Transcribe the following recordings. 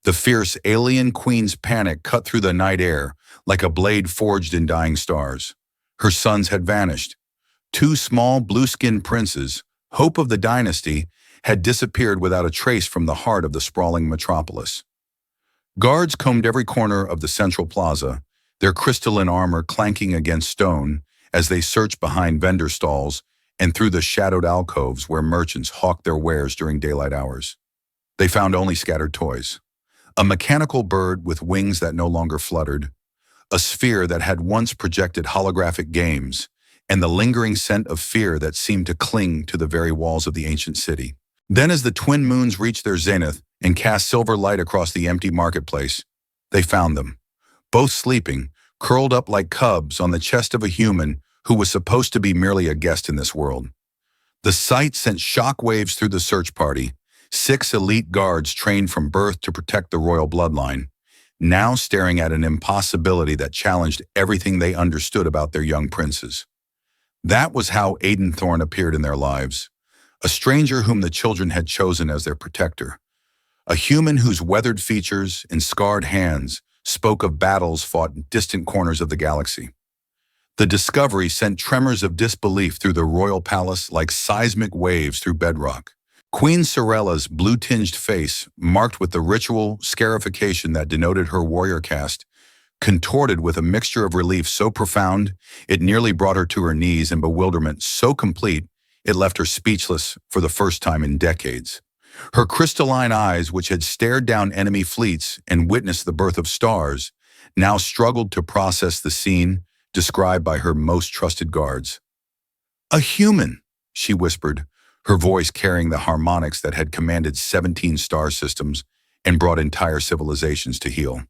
The fierce alien queen's panic cut through the night air like a blade forged in dying stars. Her sons had vanished. Two small blue-skinned princes, hope of the dynasty, had disappeared without a trace from the heart of the sprawling metropolis. Guards combed every corner of the central plaza, their crystalline armor clanking against stone as they searched behind vendor stalls and through the shadowed alcoves where merchants hawked their wares during daylight hours. They found only scattered toys. A mechanical bird with wings that no longer fluttered, a sphere that had once projected holographic games, and the lingering scent of fear that seemed to cling to the very walls of the ancient city. Then as the twin moons reached their zenith and cast silver light across the empty marketplace, they found them, both sleeping, curled up like cubs on the chest of a human who was supposed to be merely a guest in this world. The sight sent shockwaves through the search party, 6 elite guards trained from birth to protect the royal bloodline, now staring at an impossibility that challenged everything they understood about their young princes. That was how Aiden Thorn appeared in their lives, a stranger whom the children had chosen as their protector, a human whose weathered features and scarred hands spoke of battles fought in distant corners of the galaxy. The discovery sent tremors of disbelief through the royal palace like seismic waves through bedrock. Queen Serela's blue-tinged face, marked with the ritual scarification that denoted her warrior caste, contorted with a mixture of relief so profound it nearly brought her to her knees and bewilderment so complete it left her speechless for the first time in decades. Her crystalline eyes, which had stared down enemy fleets and witnessed the birth of stars, now struggled to process the scene described by her most trusted guards. "A human," she whispered, her voice carrying the harmonics that had commanded 17 star systems and brought entire civilizations to heel.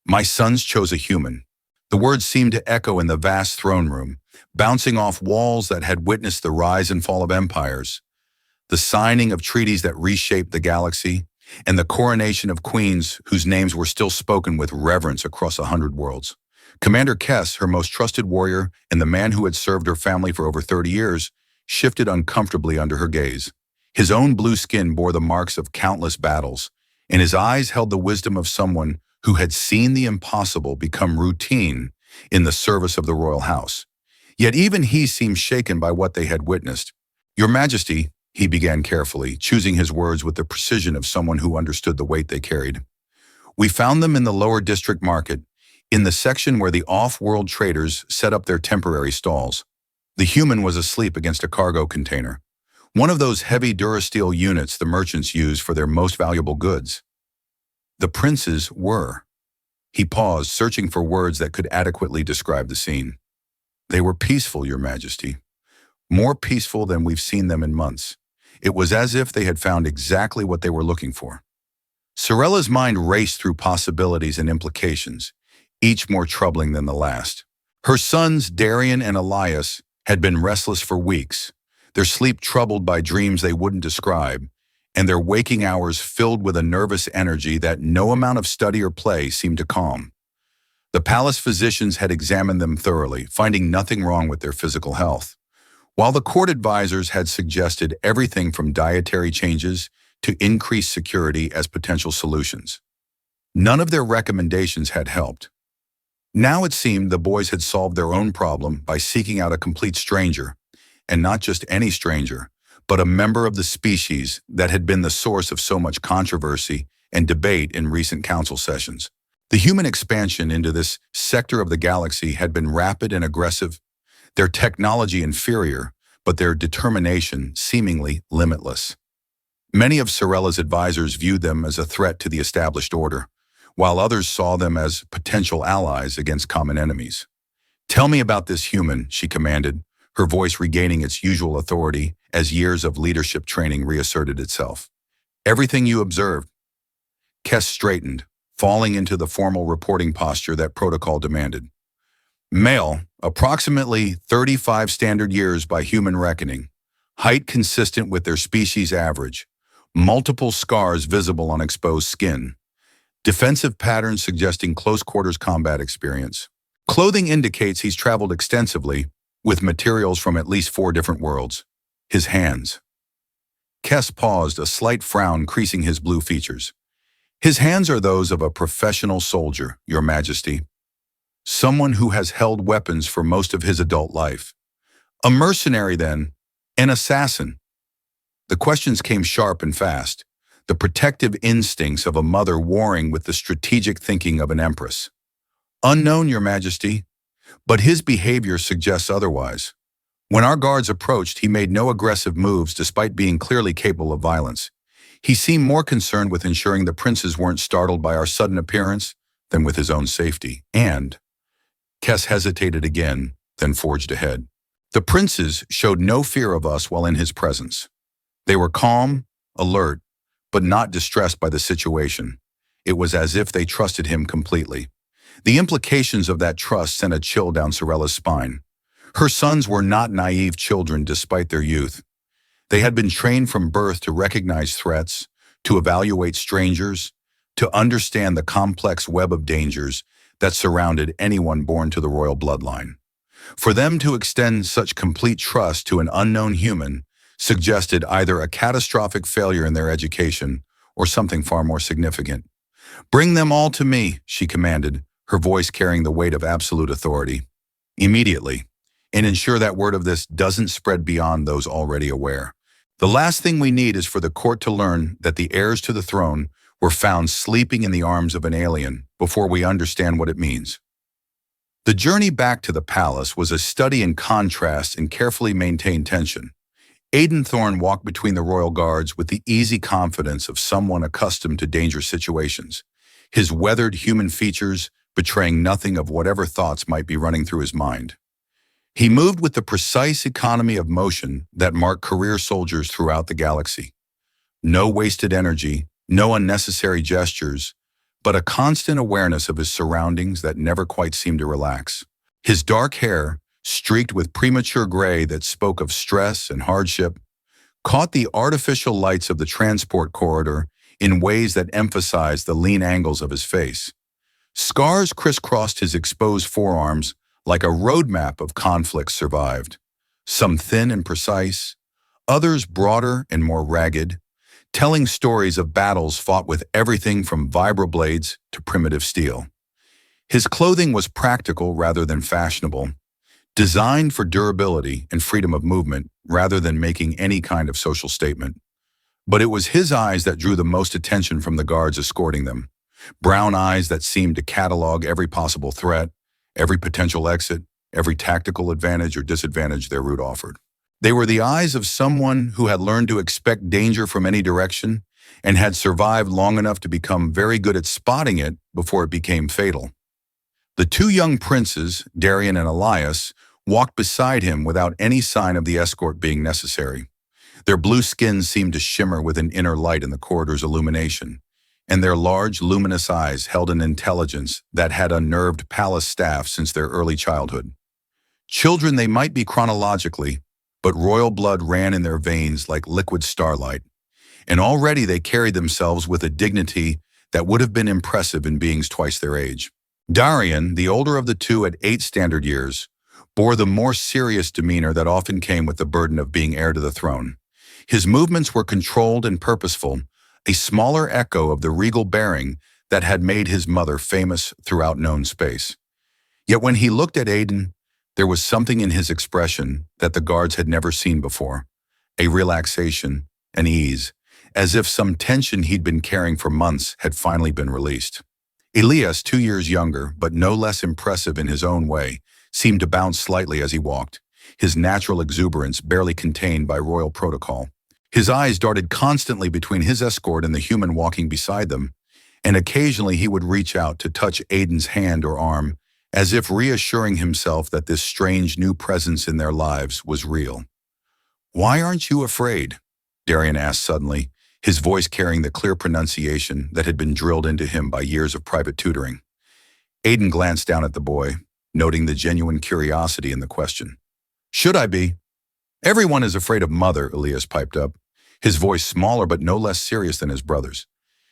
"My sons chose a human." The words seemed to echo in the vast throne room, bouncing off walls that had witnessed the rise and fall of empires, the signing of treaties that reshaped the galaxy, and the coronation of queens whose names were still spoken with reverence across 100 worlds. Commander Kess, her most trusted warrior and the man who had served her family for over 30 years, shifted uncomfortably under her gaze. His own blue skin bore the marks of countless battles, and his eyes held the wisdom of someone who had seen the impossible become routine in the service of the royal house. Yet even he seemed shaken by what they had witnessed. "Your Majesty," he began carefully, choosing his words with the precision of someone who understood the weight they carried. "We found them in the lower district market, in the section where the off-world traders set up their temporary stalls. The human was asleep against a cargo container, one of those heavy durasteel units the merchants use for their most valuable goods. The princes were." He paused, searching for words that could adequately describe the scene. "They were peaceful, Your Majesty. More peaceful than we've seen them in months. It was as if they had found exactly what they were looking for." Serela's mind raced through possibilities and implications, each more troubling than the last. Her sons, Darian and Elias, had been restless for weeks, their sleep troubled by dreams they wouldn't describe, and their waking hours filled with a nervous energy that no amount of study or play seemed to calm. The palace physicians had examined them thoroughly, finding nothing wrong with their physical health, while the court advisors had suggested everything from dietary changes to increased security as potential solutions. None of their recommendations had helped. Now it seemed the boys had solved their own problem by seeking out a complete stranger, and not just any stranger, but a member of the species that had been the source of so much controversy and debate in recent council sessions. The human expansion into this sector of the galaxy had been rapid and aggressive, their technology inferior, but their determination seemingly limitless. Many of Serela's advisors viewed them as a threat to the established order, while others saw them as potential allies against common enemies. "Tell me about this human," she commanded, her voice regaining its usual authority as years of leadership training reasserted itself. "Everything you observed." Kess straightened, falling into the formal reporting posture that protocol demanded. "Male, approximately 35 standard years by human reckoning, height consistent with their species average, multiple scars visible on exposed skin, defensive patterns suggesting close-quarters combat experience. Clothing indicates he's traveled extensively, with materials from at least 4 different worlds. His hands." Kess paused, a slight frown creasing his blue features. His hands are those of a professional soldier, Your Majesty. Someone who has held weapons for most of his adult life. A mercenary then, an assassin. The questions came sharp and fast, the protective instincts of a mother warring with the strategic thinking of an empress. Unknown, Your Majesty, but his behavior suggests otherwise. When our guards approached, he made no aggressive moves despite being clearly capable of violence. He seemed more concerned with ensuring the princes weren't startled by our sudden appearance than with his own safety. And Kess hesitated again, then forged ahead. The princes showed no fear of us while in his presence. They were calm, alert, but not distressed by the situation. It was as if they trusted him completely. The implications of that trust sent a chill down Serela's spine. Her sons were not naive children despite their youth. They had been trained from birth to recognize threats, to evaluate strangers, to understand the complex web of dangers that surrounded anyone born to the royal bloodline. For them to extend such complete trust to an unknown human suggested either a catastrophic failure in their education or something far more significant. "Bring them all to me," she commanded, her voice carrying the weight of absolute authority. "Immediately, and ensure that word of this doesn't spread beyond those already aware. The last thing we need is for the court to learn that the heirs to the throne were found sleeping in the arms of an alien before we understand what it means." The journey back to the palace was a study in contrast and carefully maintained tension. Aiden Thorn walked between the royal guards with the easy confidence of someone accustomed to dangerous situations, his weathered human features betraying nothing of whatever thoughts might be running through his mind. He moved with the precise economy of motion that marked career soldiers throughout the galaxy. No wasted energy, no unnecessary gestures, but a constant awareness of his surroundings that never quite seemed to relax. His dark hair, streaked with premature gray that spoke of stress and hardship, caught the artificial lights of the transport corridor in ways that emphasized the lean angles of his face. Scars crisscrossed his exposed forearms like a roadmap of conflicts survived, some thin and precise, others broader and more ragged, telling stories of battles fought with everything from vibroblades to primitive steel. His clothing was practical rather than fashionable, designed for durability and freedom of movement rather than making any kind of social statement. But it was his eyes that drew the most attention from the guards escorting them, brown eyes that seemed to catalog every possible threat, every potential exit, every tactical advantage or disadvantage their route offered. They were the eyes of someone who had learned to expect danger from any direction and had survived long enough to become very good at spotting it before it became fatal. The two young princes, Darian and Elias, walked beside him without any sign of the escort being necessary. Their blue skins seemed to shimmer with an inner light in the corridor's illumination, and their large, luminous eyes held an intelligence that had unnerved palace staff since their early childhood. Children they might be chronologically, but royal blood ran in their veins like liquid starlight, and already they carried themselves with a dignity that would have been impressive in beings twice their age. Darian, the older of the two at 8 standard years, bore the more serious demeanor that often came with the burden of being heir to the throne. His movements were controlled and purposeful, a smaller echo of the regal bearing that had made his mother famous throughout known space. Yet when he looked at Aiden, there was something in his expression that the guards had never seen before, a relaxation, an ease, as if some tension he'd been carrying for months had finally been released. Elias, 2 years younger, but no less impressive in his own way, seemed to bounce slightly as he walked, his natural exuberance barely contained by royal protocol. His eyes darted constantly between his escort and the human walking beside them, and occasionally he would reach out to touch Aiden's hand or arm, as if reassuring himself that this strange new presence in their lives was real. "Why aren't you afraid?" Darian asked suddenly, his voice carrying the clear pronunciation that had been drilled into him by years of private tutoring. Aiden glanced down at the boy, noting the genuine curiosity in the question. "Should I be?" "Everyone is afraid of Mother," Elias piped up, his voice smaller but no less serious than his brother's.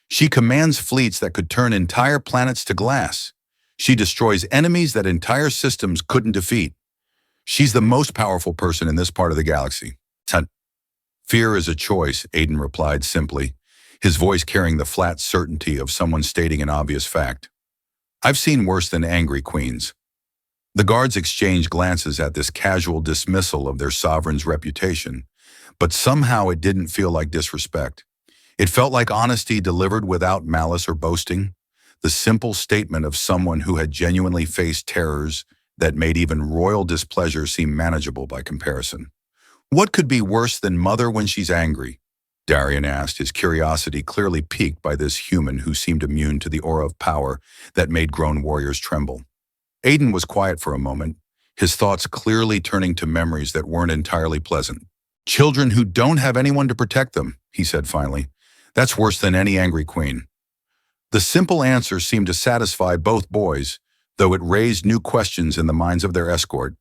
"She commands fleets that could turn entire planets to glass. She destroys enemies that entire systems couldn't defeat. She's the most powerful person in this part of the galaxy." "Fear is a choice," Aiden replied simply, his voice carrying the flat certainty of someone stating an obvious fact. "I've seen worse than angry queens." The guards exchanged glances at this casual dismissal of their sovereign's reputation, but somehow it didn't feel like disrespect. It felt like honesty delivered without malice or boasting, the simple statement of someone who had genuinely faced terrors that made even royal displeasure seem manageable by comparison. "What could be worse than mother when she's angry?" Darian asked, his curiosity clearly piqued by this human who seemed immune to the aura of power that made grown warriors tremble. Aiden was quiet for a moment, his thoughts clearly turning to memories that weren't entirely pleasant. "Children who don't have anyone to protect them," he said finally. "That's worse than any angry queen." The simple answer seemed to satisfy both boys, though it raised new questions in the minds of their escort.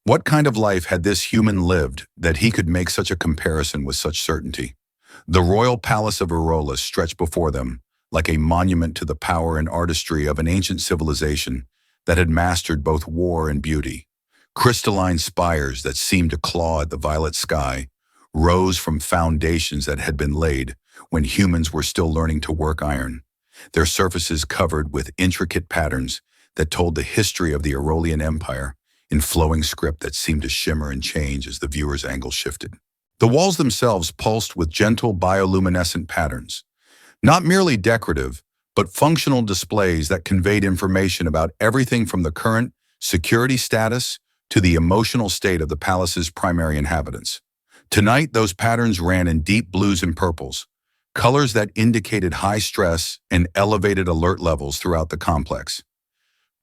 What kind of life had this human lived that he could make such a comparison with such certainty? The royal palace of Aerolis stretched before them, like a monument to the power and artistry of an ancient civilization that had mastered both war and beauty. Crystalline spires that seemed to claw at the violet sky rose from foundations that had been laid when humans were still learning to work iron, their surfaces covered with intricate patterns that told the history of the Aerolian Empire in flowing script that seemed to shimmer and change as the viewer's angle shifted. The walls themselves pulsed with gentle bioluminescent patterns, not merely decorative, but functional displays that conveyed information about everything from the current security status to the emotional state of the palace's primary inhabitants. Tonight, those patterns ran in deep blues and purples, colors that indicated high stress and elevated alert levels throughout the complex.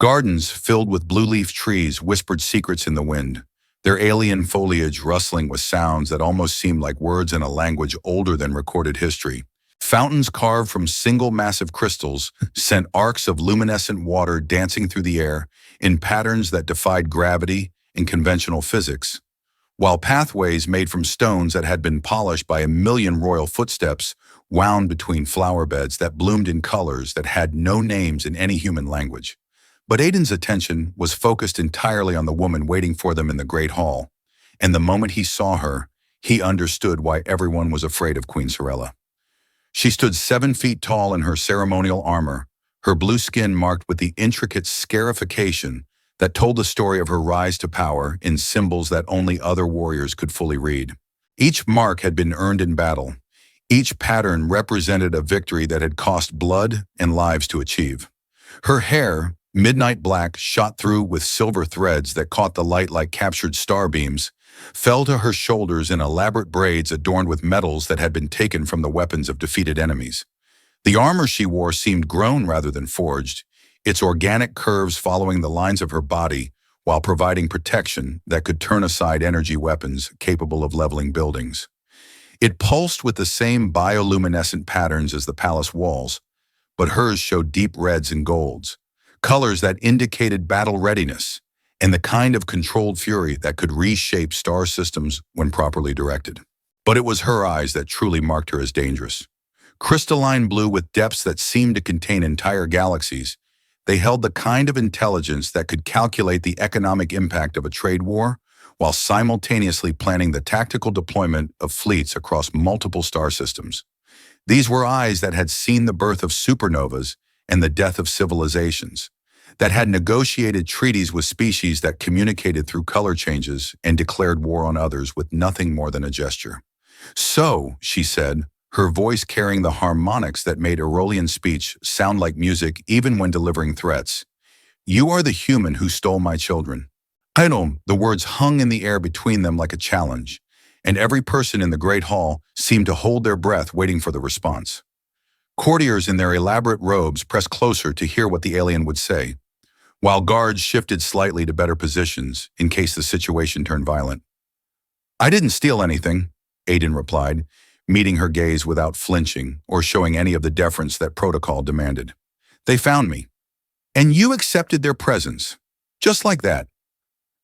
Gardens filled with blue-leaf trees whispered secrets in the wind, their alien foliage rustling with sounds that almost seemed like words in a language older than recorded history. Fountains carved from single massive crystals sent arcs of luminescent water dancing through the air in patterns that defied gravity and conventional physics, while pathways made from stones that had been polished by a million royal footsteps wound between flower beds that bloomed in colors that had no names in any human language. But Aiden's attention was focused entirely on the woman waiting for them in the Great Hall, and the moment he saw her, he understood why everyone was afraid of Queen Serela. She stood 7 feet tall in her ceremonial armor, her blue skin marked with the intricate scarification that told the story of her rise to power in symbols that only other warriors could fully read. Each mark had been earned in battle. Each pattern represented a victory that had cost blood and lives to achieve. Her hair, midnight black, shot through with silver threads that caught the light like captured starbeams, fell to her shoulders in elaborate braids adorned with metals that had been taken from the weapons of defeated enemies. The armor she wore seemed grown rather than forged, its organic curves following the lines of her body while providing protection that could turn aside energy weapons capable of leveling buildings. It pulsed with the same bioluminescent patterns as the palace walls, but hers showed deep reds and golds, colors that indicated battle readiness and the kind of controlled fury that could reshape star systems when properly directed. But it was her eyes that truly marked her as dangerous. Crystalline blue with depths that seemed to contain entire galaxies, they held the kind of intelligence that could calculate the economic impact of a trade war while simultaneously planning the tactical deployment of fleets across multiple star systems. These were eyes that had seen the birth of supernovas and the death of civilizations, that had negotiated treaties with species that communicated through color changes and declared war on others with nothing more than a gesture. "So," she said, her voice carrying the harmonics that made Aerolian speech sound like music even when delivering threats, "you are the human who stole my children." "Aerom," the words hung in the air between them like a challenge, and every person in the Great Hall seemed to hold their breath waiting for the response. Courtiers in their elaborate robes pressed closer to hear what the alien would say, while guards shifted slightly to better positions in case the situation turned violent. "I didn't steal anything," Aiden replied, meeting her gaze without flinching or showing any of the deference that protocol demanded. "They found me. And you accepted their presence. Just like that.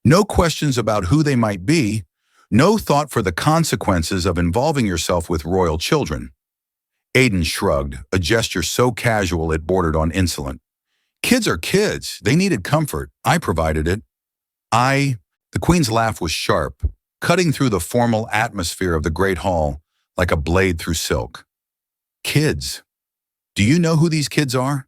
No questions about who they might be, no thought for the consequences of involving yourself with royal children." Aiden shrugged, a gesture so casual it bordered on insolent. "Kids are kids. They needed comfort. I provided it." The Queen's laugh was sharp, cutting through the formal atmosphere of the Great Hall like a blade through silk. Kids. Do you know who these kids are?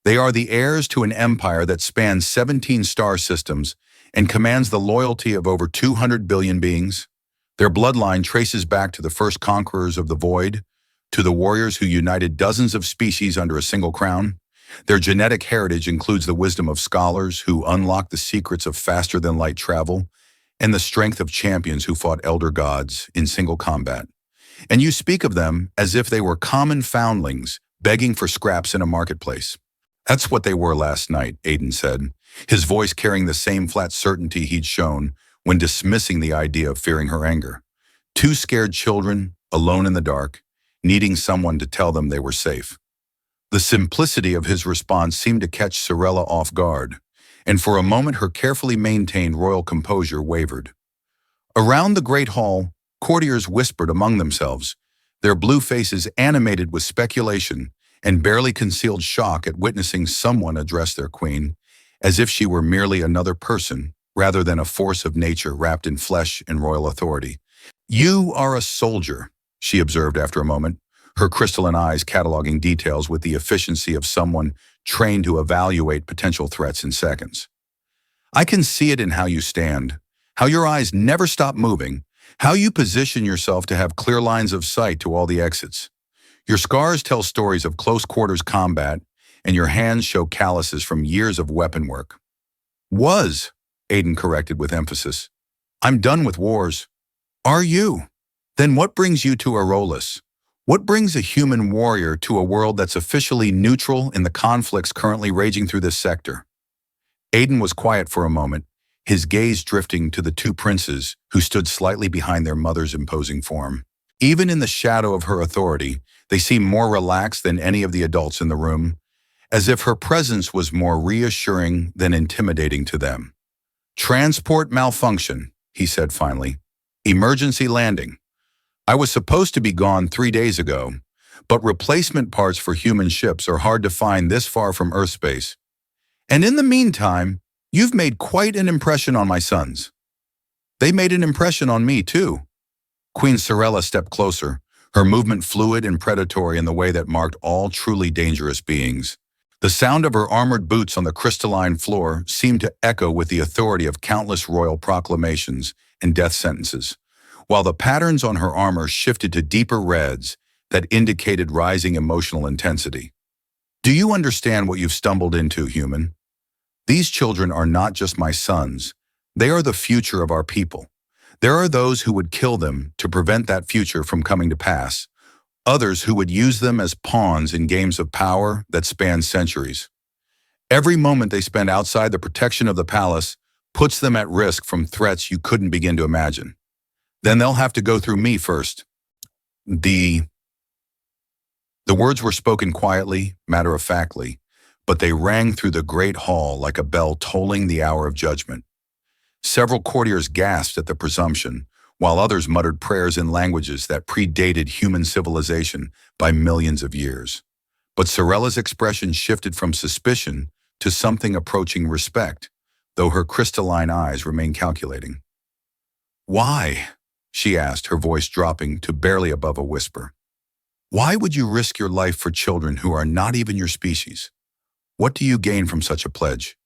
They are the heirs to an empire that spans 17 star systems and commands the loyalty of over 200 billion beings. Their bloodline traces back to the first conquerors of the void, to the warriors who united dozens of species under a single crown. Their genetic heritage includes the wisdom of scholars who unlocked the secrets of faster-than-light travel and the strength of champions who fought elder gods in single combat. And you speak of them as if they were common foundlings begging for scraps in a marketplace. That's what they were last night, Aiden said, his voice carrying the same flat certainty he'd shown when dismissing the idea of fearing her anger. Two scared children, alone in the dark, needing someone to tell them they were safe. The simplicity of his response seemed to catch Serela off guard, and for a moment her carefully maintained royal composure wavered. Around the great hall, courtiers whispered among themselves, their blue faces animated with speculation and barely concealed shock at witnessing someone address their queen, as if she were merely another person, rather than a force of nature wrapped in flesh and royal authority. "You are a soldier," she observed after a moment, her crystalline eyes cataloging details with the efficiency of someone trained to evaluate potential threats in seconds. "I can see it in how you stand, how your eyes never stop moving, how you position yourself to have clear lines of sight to all the exits. Your scars tell stories of close-quarters combat, and your hands show calluses from years of weapon work." "Was," Aiden corrected with emphasis. "I'm done with wars." "Are you? Then what brings you to Aerolis? What brings a human warrior to a world that's officially neutral in the conflicts currently raging through this sector?" Aiden was quiet for a moment, his gaze drifting to the two princes who stood slightly behind their mother's imposing form. Even in the shadow of her authority, they seemed more relaxed than any of the adults in the room, as if her presence was more reassuring than intimidating to them. "Transport malfunction," he said finally. "Emergency landing. I was supposed to be gone 3 days ago, but replacement parts for human ships are hard to find this far from Earth space. And in the meantime, you've made quite an impression on my sons. They made an impression on me, too." Queen Serela stepped closer, her movement fluid and predatory in the way that marked all truly dangerous beings. The sound of her armored boots on the crystalline floor seemed to echo with the authority of countless royal proclamations and death sentences, while the patterns on her armor shifted to deeper reds that indicated rising emotional intensity. "Do you understand what you've stumbled into, human? These children are not just my sons. They are the future of our people. There are those who would kill them to prevent that future from coming to pass, others who would use them as pawns in games of power that span centuries. Every moment they spend outside the protection of the palace puts them at risk from threats you couldn't begin to imagine. Then they'll have to go through me first." The words were spoken quietly, matter-of-factly, but they rang through the great hall like a bell tolling the hour of judgment. Several courtiers gasped at the presumption, while others muttered prayers in languages that predated human civilization by millions of years. But Serela's expression shifted from suspicion to something approaching respect, though her crystalline eyes remained calculating. "Why?" she asked, her voice dropping to barely above a whisper. "Why would you risk your life for children who are not even your species? What do you gain from such a pledge?"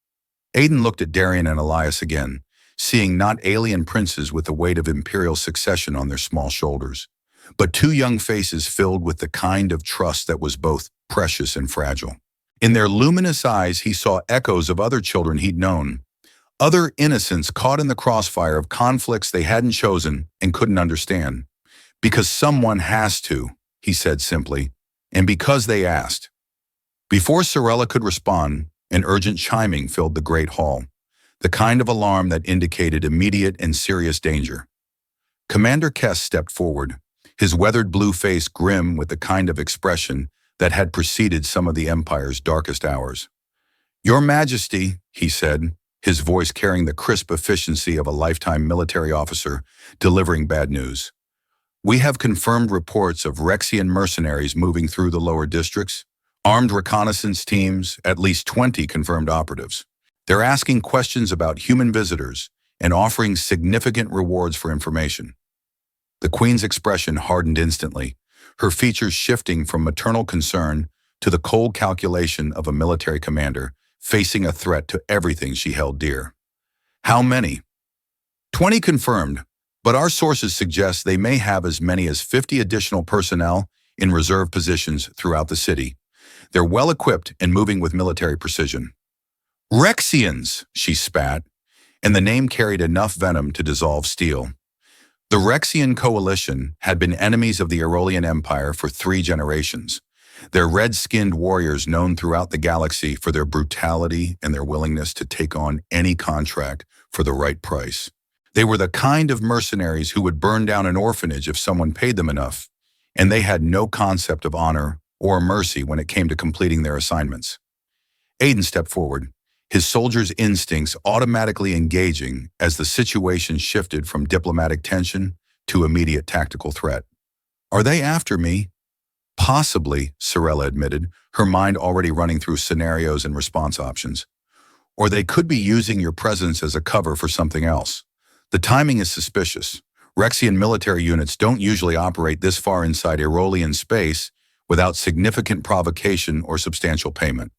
Aiden looked at Darian and Elias again, seeing not alien princes with the weight of imperial succession on their small shoulders, but two young faces filled with the kind of trust that was both precious and fragile. In their luminous eyes, he saw echoes of other children he'd known, other innocents caught in the crossfire of conflicts they hadn't chosen and couldn't understand. "Because someone has to," he said simply, "and because they asked." Before Serela could respond, an urgent chiming filled the great hall, the kind of alarm that indicated immediate and serious danger. Commander Kess stepped forward, his weathered blue face grim with the kind of expression that had preceded some of the Empire's darkest hours. "Your Majesty," he said, his voice carrying the crisp efficiency of a lifetime military officer delivering bad news. "We have confirmed reports of Rexian mercenaries moving through the lower districts, armed reconnaissance teams, at least 20 confirmed operatives. They're asking questions about human visitors and offering significant rewards for information." The Queen's expression hardened instantly, her features shifting from maternal concern to the cold calculation of a military commander facing a threat to everything she held dear. How many? 20 confirmed, but our sources suggest they may have as many as 50 additional personnel in reserve positions throughout the city. They're well-equipped and moving with military precision. Rexians, she spat, and the name carried enough venom to dissolve steel. The Rexian coalition had been enemies of the Aerolian Empire for 3 generations. They're red-skinned warriors known throughout the galaxy for their brutality and their willingness to take on any contract for the right price. They were the kind of mercenaries who would burn down an orphanage if someone paid them enough, and they had no concept of honor or mercy when it came to completing their assignments. Aiden stepped forward, his soldiers' instincts automatically engaging as the situation shifted from diplomatic tension to immediate tactical threat. Are they after me? Possibly, Serela admitted, her mind already running through scenarios and response options. Or they could be using your presence as a cover for something else. The timing is suspicious. Rexian military units don't usually operate this far inside Aerolian space without significant provocation or substantial payment.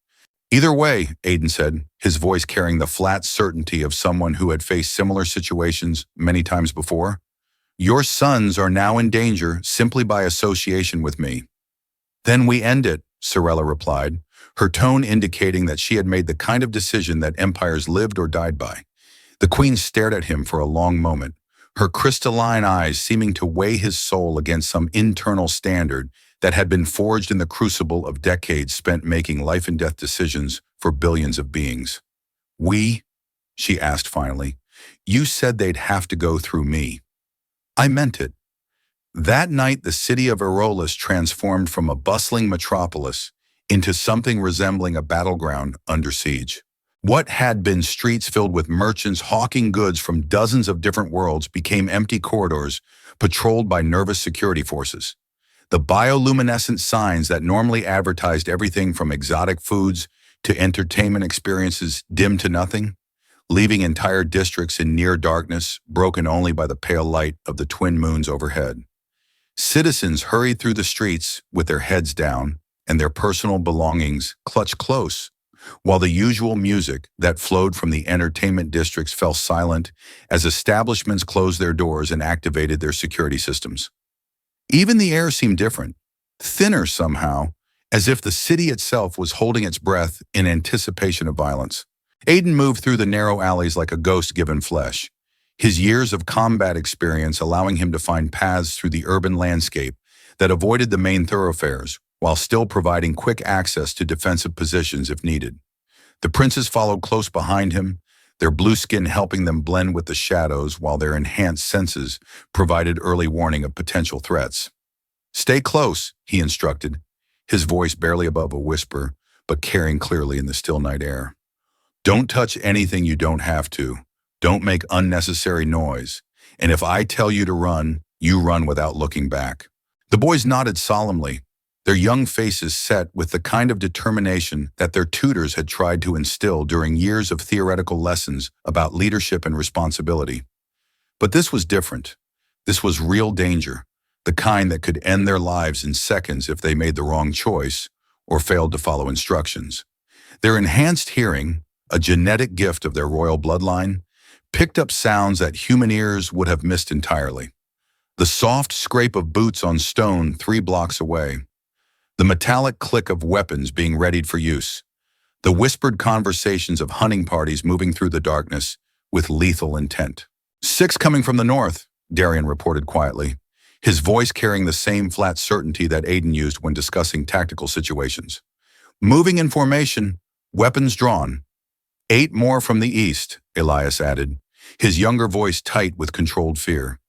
Either way, Aiden said, his voice carrying the flat certainty of someone who had faced similar situations many times before, your sons are now in danger simply by association with me. Then we end it, Serela replied, her tone indicating that she had made the kind of decision that empires lived or died by. The queen stared at him for a long moment, her crystalline eyes seeming to weigh his soul against some internal standard that had been forged in the crucible of decades spent making life-and-death decisions for billions of beings. We? She asked finally. You said they'd have to go through me. I meant it. That night, the city of Aerolis transformed from a bustling metropolis into something resembling a battleground under siege. What had been streets filled with merchants hawking goods from dozens of different worlds became empty corridors patrolled by nervous security forces. The bioluminescent signs that normally advertised everything from exotic foods to entertainment experiences dimmed to nothing, leaving entire districts in near darkness, broken only by the pale light of the twin moons overhead. Citizens hurried through the streets with their heads down and their personal belongings clutched close, while the usual music that flowed from the entertainment districts fell silent as establishments closed their doors and activated their security systems. Even the air seemed different, thinner somehow, as if the city itself was holding its breath in anticipation of violence. Aiden moved through the narrow alleys like a ghost given flesh, his years of combat experience allowing him to find paths through the urban landscape that avoided the main thoroughfares, while still providing quick access to defensive positions if needed. The princes followed close behind him, their blue skin helping them blend with the shadows while their enhanced senses provided early warning of potential threats. Stay close, he instructed, his voice barely above a whisper, but carrying clearly in the still night air. Don't touch anything you don't have to. Don't make unnecessary noise. And if I tell you to run, you run without looking back. The boys nodded solemnly, their young faces set with the kind of determination that their tutors had tried to instill during years of theoretical lessons about leadership and responsibility. But this was different. This was real danger, the kind that could end their lives in seconds if they made the wrong choice or failed to follow instructions. Their enhanced hearing, a genetic gift of their royal bloodline, picked up sounds that human ears would have missed entirely. The soft scrape of boots on stone 3 blocks away, the metallic click of weapons being readied for use, the whispered conversations of hunting parties moving through the darkness with lethal intent. 6 coming from the north, Darian reported quietly, his voice carrying the same flat certainty that Aiden used when discussing tactical situations. Moving in formation, weapons drawn. 8 more from the east, Elias added, his younger voice tight with controlled fear.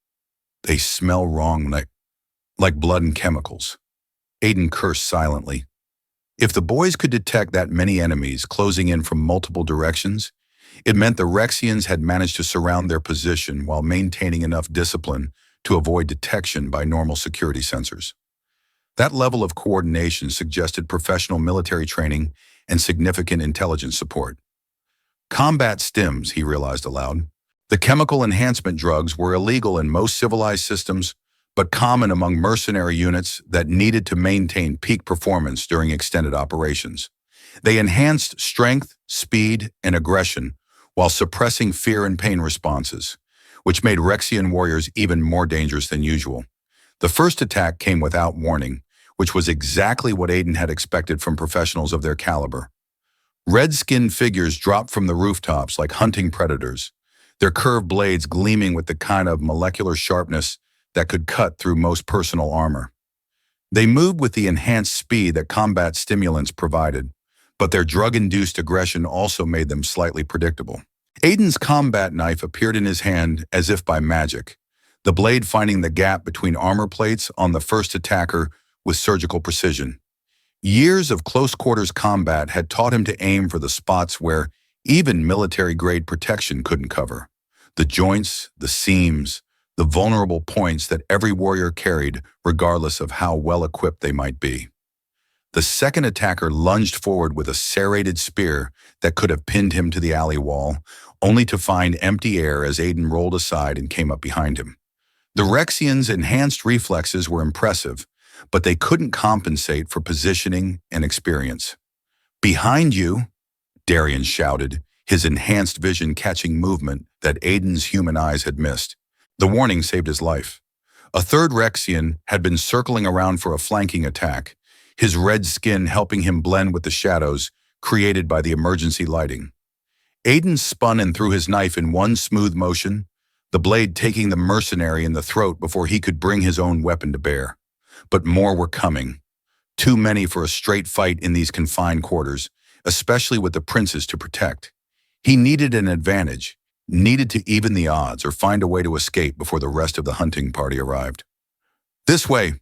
They smell wrong, like blood and chemicals. Aiden cursed silently. If the boys could detect that many enemies closing in from multiple directions, it meant the Rexians had managed to surround their position while maintaining enough discipline to avoid detection by normal security sensors. That level of coordination suggested professional military training and significant intelligence support. Combat stims, he realized aloud. The chemical enhancement drugs were illegal in most civilized systems, but common among mercenary units that needed to maintain peak performance during extended operations. They enhanced strength, speed, and aggression while suppressing fear and pain responses, which made Rexian warriors even more dangerous than usual. The first attack came without warning, which was exactly what Aiden had expected from professionals of their caliber. Red-skinned figures dropped from the rooftops like hunting predators, their curved blades gleaming with the kind of molecular sharpness that could cut through most personal armor. They moved with the enhanced speed that combat stimulants provided, but their drug-induced aggression also made them slightly predictable. Aiden's combat knife appeared in his hand as if by magic, the blade finding the gap between armor plates on the first attacker with surgical precision. Years of close-quarters combat had taught him to aim for the spots where even military-grade protection couldn't cover. The joints, the seams, the vulnerable points that every warrior carried regardless of how well-equipped they might be. The second attacker lunged forward with a serrated spear that could have pinned him to the alley wall, only to find empty air as Aiden rolled aside and came up behind him. The Rexians' enhanced reflexes were impressive, but they couldn't compensate for positioning and experience. "Behind you," Darian shouted, his enhanced vision catching movement that Aiden's human eyes had missed. The warning saved his life. A third Rexian had been circling around for a flanking attack, his red skin helping him blend with the shadows created by the emergency lighting. Aiden spun and threw his knife in one smooth motion, the blade taking the mercenary in the throat before he could bring his own weapon to bear. But more were coming. Too many for a straight fight in these confined quarters, especially with the princes to protect. He needed an advantage, needed to even the odds or find a way to escape before the rest of the hunting party arrived. "This way,"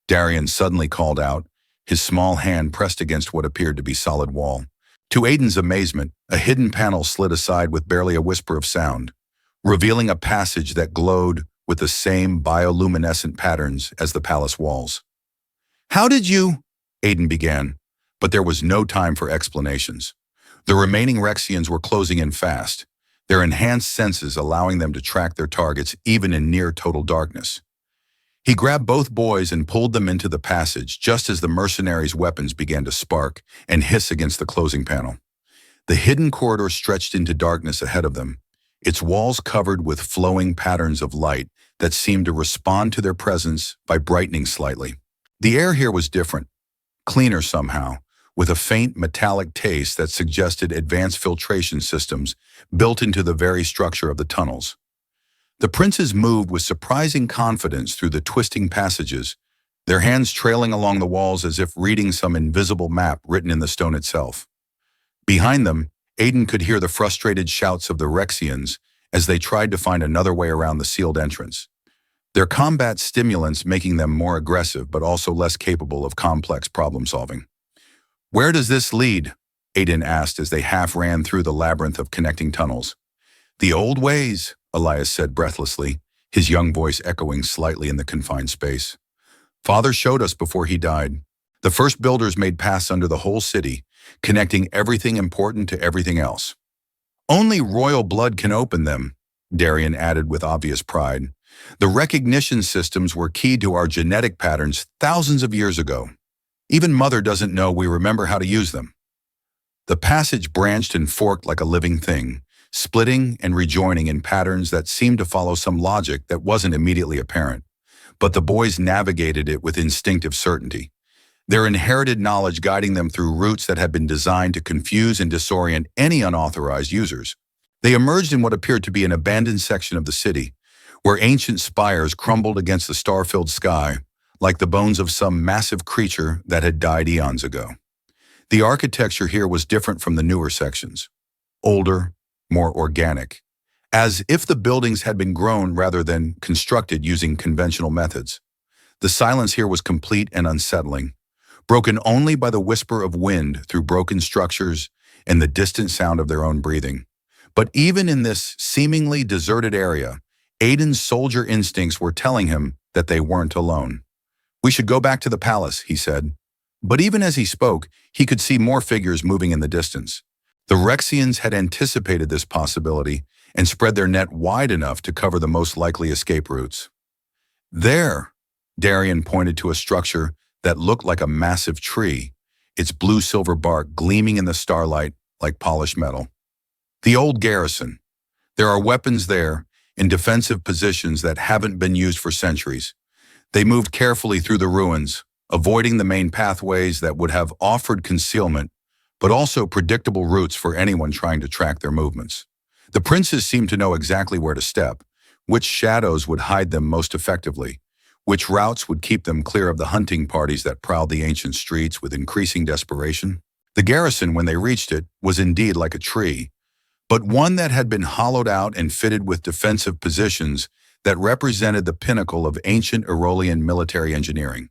Darian suddenly called out, his small hand pressed against what appeared to be solid wall. To Aiden's amazement, a hidden panel slid aside with barely a whisper of sound, revealing a passage that glowed with the same bioluminescent patterns as the palace walls. "How did you—" Aiden began, but there was no time for explanations. The remaining Rexians were closing in fast, their enhanced senses allowing them to track their targets even in near-total darkness. He grabbed both boys and pulled them into the passage just as the mercenaries' weapons began to spark and hiss against the closing panel. The hidden corridor stretched into darkness ahead of them, its walls covered with flowing patterns of light that seemed to respond to their presence by brightening slightly. The air here was different, cleaner somehow, with a faint metallic taste that suggested advanced filtration systems built into the very structure of the tunnels. The princes moved with surprising confidence through the twisting passages, their hands trailing along the walls as if reading some invisible map written in the stone itself. Behind them, Aiden could hear the frustrated shouts of the Rexians as they tried to find another way around the sealed entrance, their combat stimulants making them more aggressive but also less capable of complex problem-solving. "Where does this lead?" Aiden asked as they half ran through the labyrinth of connecting tunnels. "The old ways," Elias said breathlessly, his young voice echoing slightly in the confined space. "Father showed us before he died. The first builders made paths under the whole city, connecting everything important to everything else. Only royal blood can open them," Darian added with obvious pride. "The recognition systems were key to our genetic patterns thousands of years ago. Even Mother doesn't know we remember how to use them." The passage branched and forked like a living thing, splitting and rejoining in patterns that seemed to follow some logic that wasn't immediately apparent. But the boys navigated it with instinctive certainty, their inherited knowledge guiding them through routes that had been designed to confuse and disorient any unauthorized users. They emerged in what appeared to be an abandoned section of the city, where ancient spires crumbled against the star-filled sky, like the bones of some massive creature that had died eons ago. The architecture here was different from the newer sections, older, more organic, as if the buildings had been grown rather than constructed using conventional methods. The silence here was complete and unsettling, broken only by the whisper of wind through broken structures and the distant sound of their own breathing. But even in this seemingly deserted area, Aiden's soldier instincts were telling him that they weren't alone. "We should go back to the palace," he said. But even as he spoke, he could see more figures moving in the distance. The Rexians had anticipated this possibility and spread their net wide enough to cover the most likely escape routes. There, Darian pointed to a structure that looked like a massive tree, its blue-silver bark gleaming in the starlight like polished metal. The old garrison. There are weapons there, in defensive positions that haven't been used for centuries. They moved carefully through the ruins, avoiding the main pathways that would have offered concealment, but also predictable routes for anyone trying to track their movements. The princes seemed to know exactly where to step, which shadows would hide them most effectively, which routes would keep them clear of the hunting parties that prowled the ancient streets with increasing desperation. The garrison, when they reached it, was indeed like a tree, but one that had been hollowed out and fitted with defensive positions that represented the pinnacle of ancient Aerolian military engineering.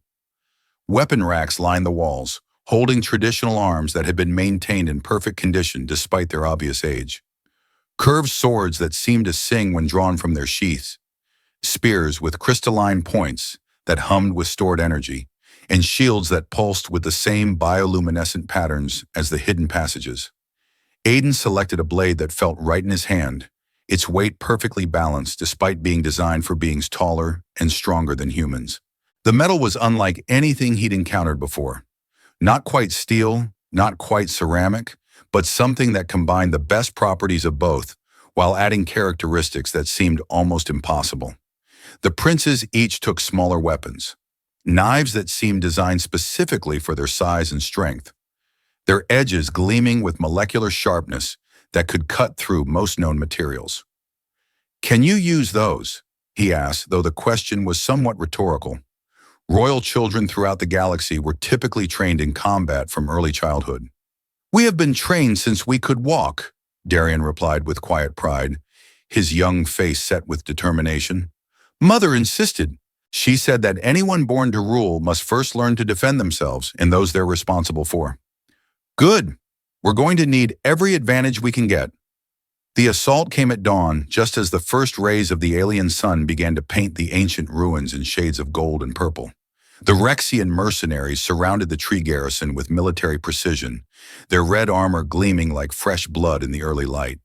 Weapon racks lined the walls, holding traditional arms that had been maintained in perfect condition despite their obvious age. Curved swords that seemed to sing when drawn from their sheaths, spears with crystalline points that hummed with stored energy, and shields that pulsed with the same bioluminescent patterns as the hidden passages. Aiden selected a blade that felt right in his hand, its weight perfectly balanced despite being designed for beings taller and stronger than humans. The metal was unlike anything he'd encountered before. Not quite steel, not quite ceramic, but something that combined the best properties of both while adding characteristics that seemed almost impossible. The princes each took smaller weapons, knives that seemed designed specifically for their size and strength, their edges gleaming with molecular sharpness that could cut through most known materials. "Can you use those?" he asked, though the question was somewhat rhetorical. Royal children throughout the galaxy were typically trained in combat from early childhood. "We have been trained since we could walk," Darian replied with quiet pride, his young face set with determination. "Mother insisted. She said that anyone born to rule must first learn to defend themselves and those they're responsible for." "Good. We're going to need every advantage we can get." The assault came at dawn, just as the first rays of the alien sun began to paint the ancient ruins in shades of gold and purple. The Rexian mercenaries surrounded the tree garrison with military precision, their red armor gleaming like fresh blood in the early light.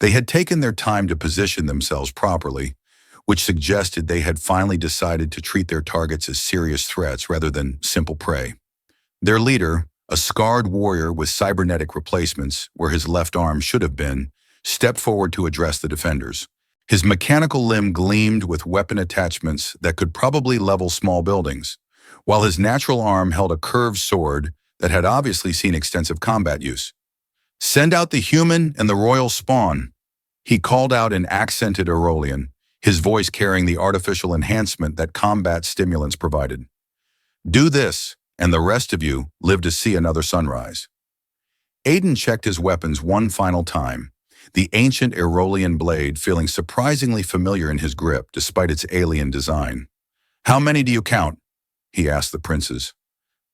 They had taken their time to position themselves properly, which suggested they had finally decided to treat their targets as serious threats rather than simple prey. Their leader, a scarred warrior with cybernetic replacements where his left arm should have been, stepped forward to address the defenders. His mechanical limb gleamed with weapon attachments that could probably level small buildings, while his natural arm held a curved sword that had obviously seen extensive combat use. "Send out the human and the royal spawn," he called out in accented Aerolian, his voice carrying the artificial enhancement that combat stimulants provided. "Do this, and the rest of you live to see another sunrise." Aiden checked his weapons one final time, the ancient Aerolian blade feeling surprisingly familiar in his grip despite its alien design. "How many do you count?" he asked the princes.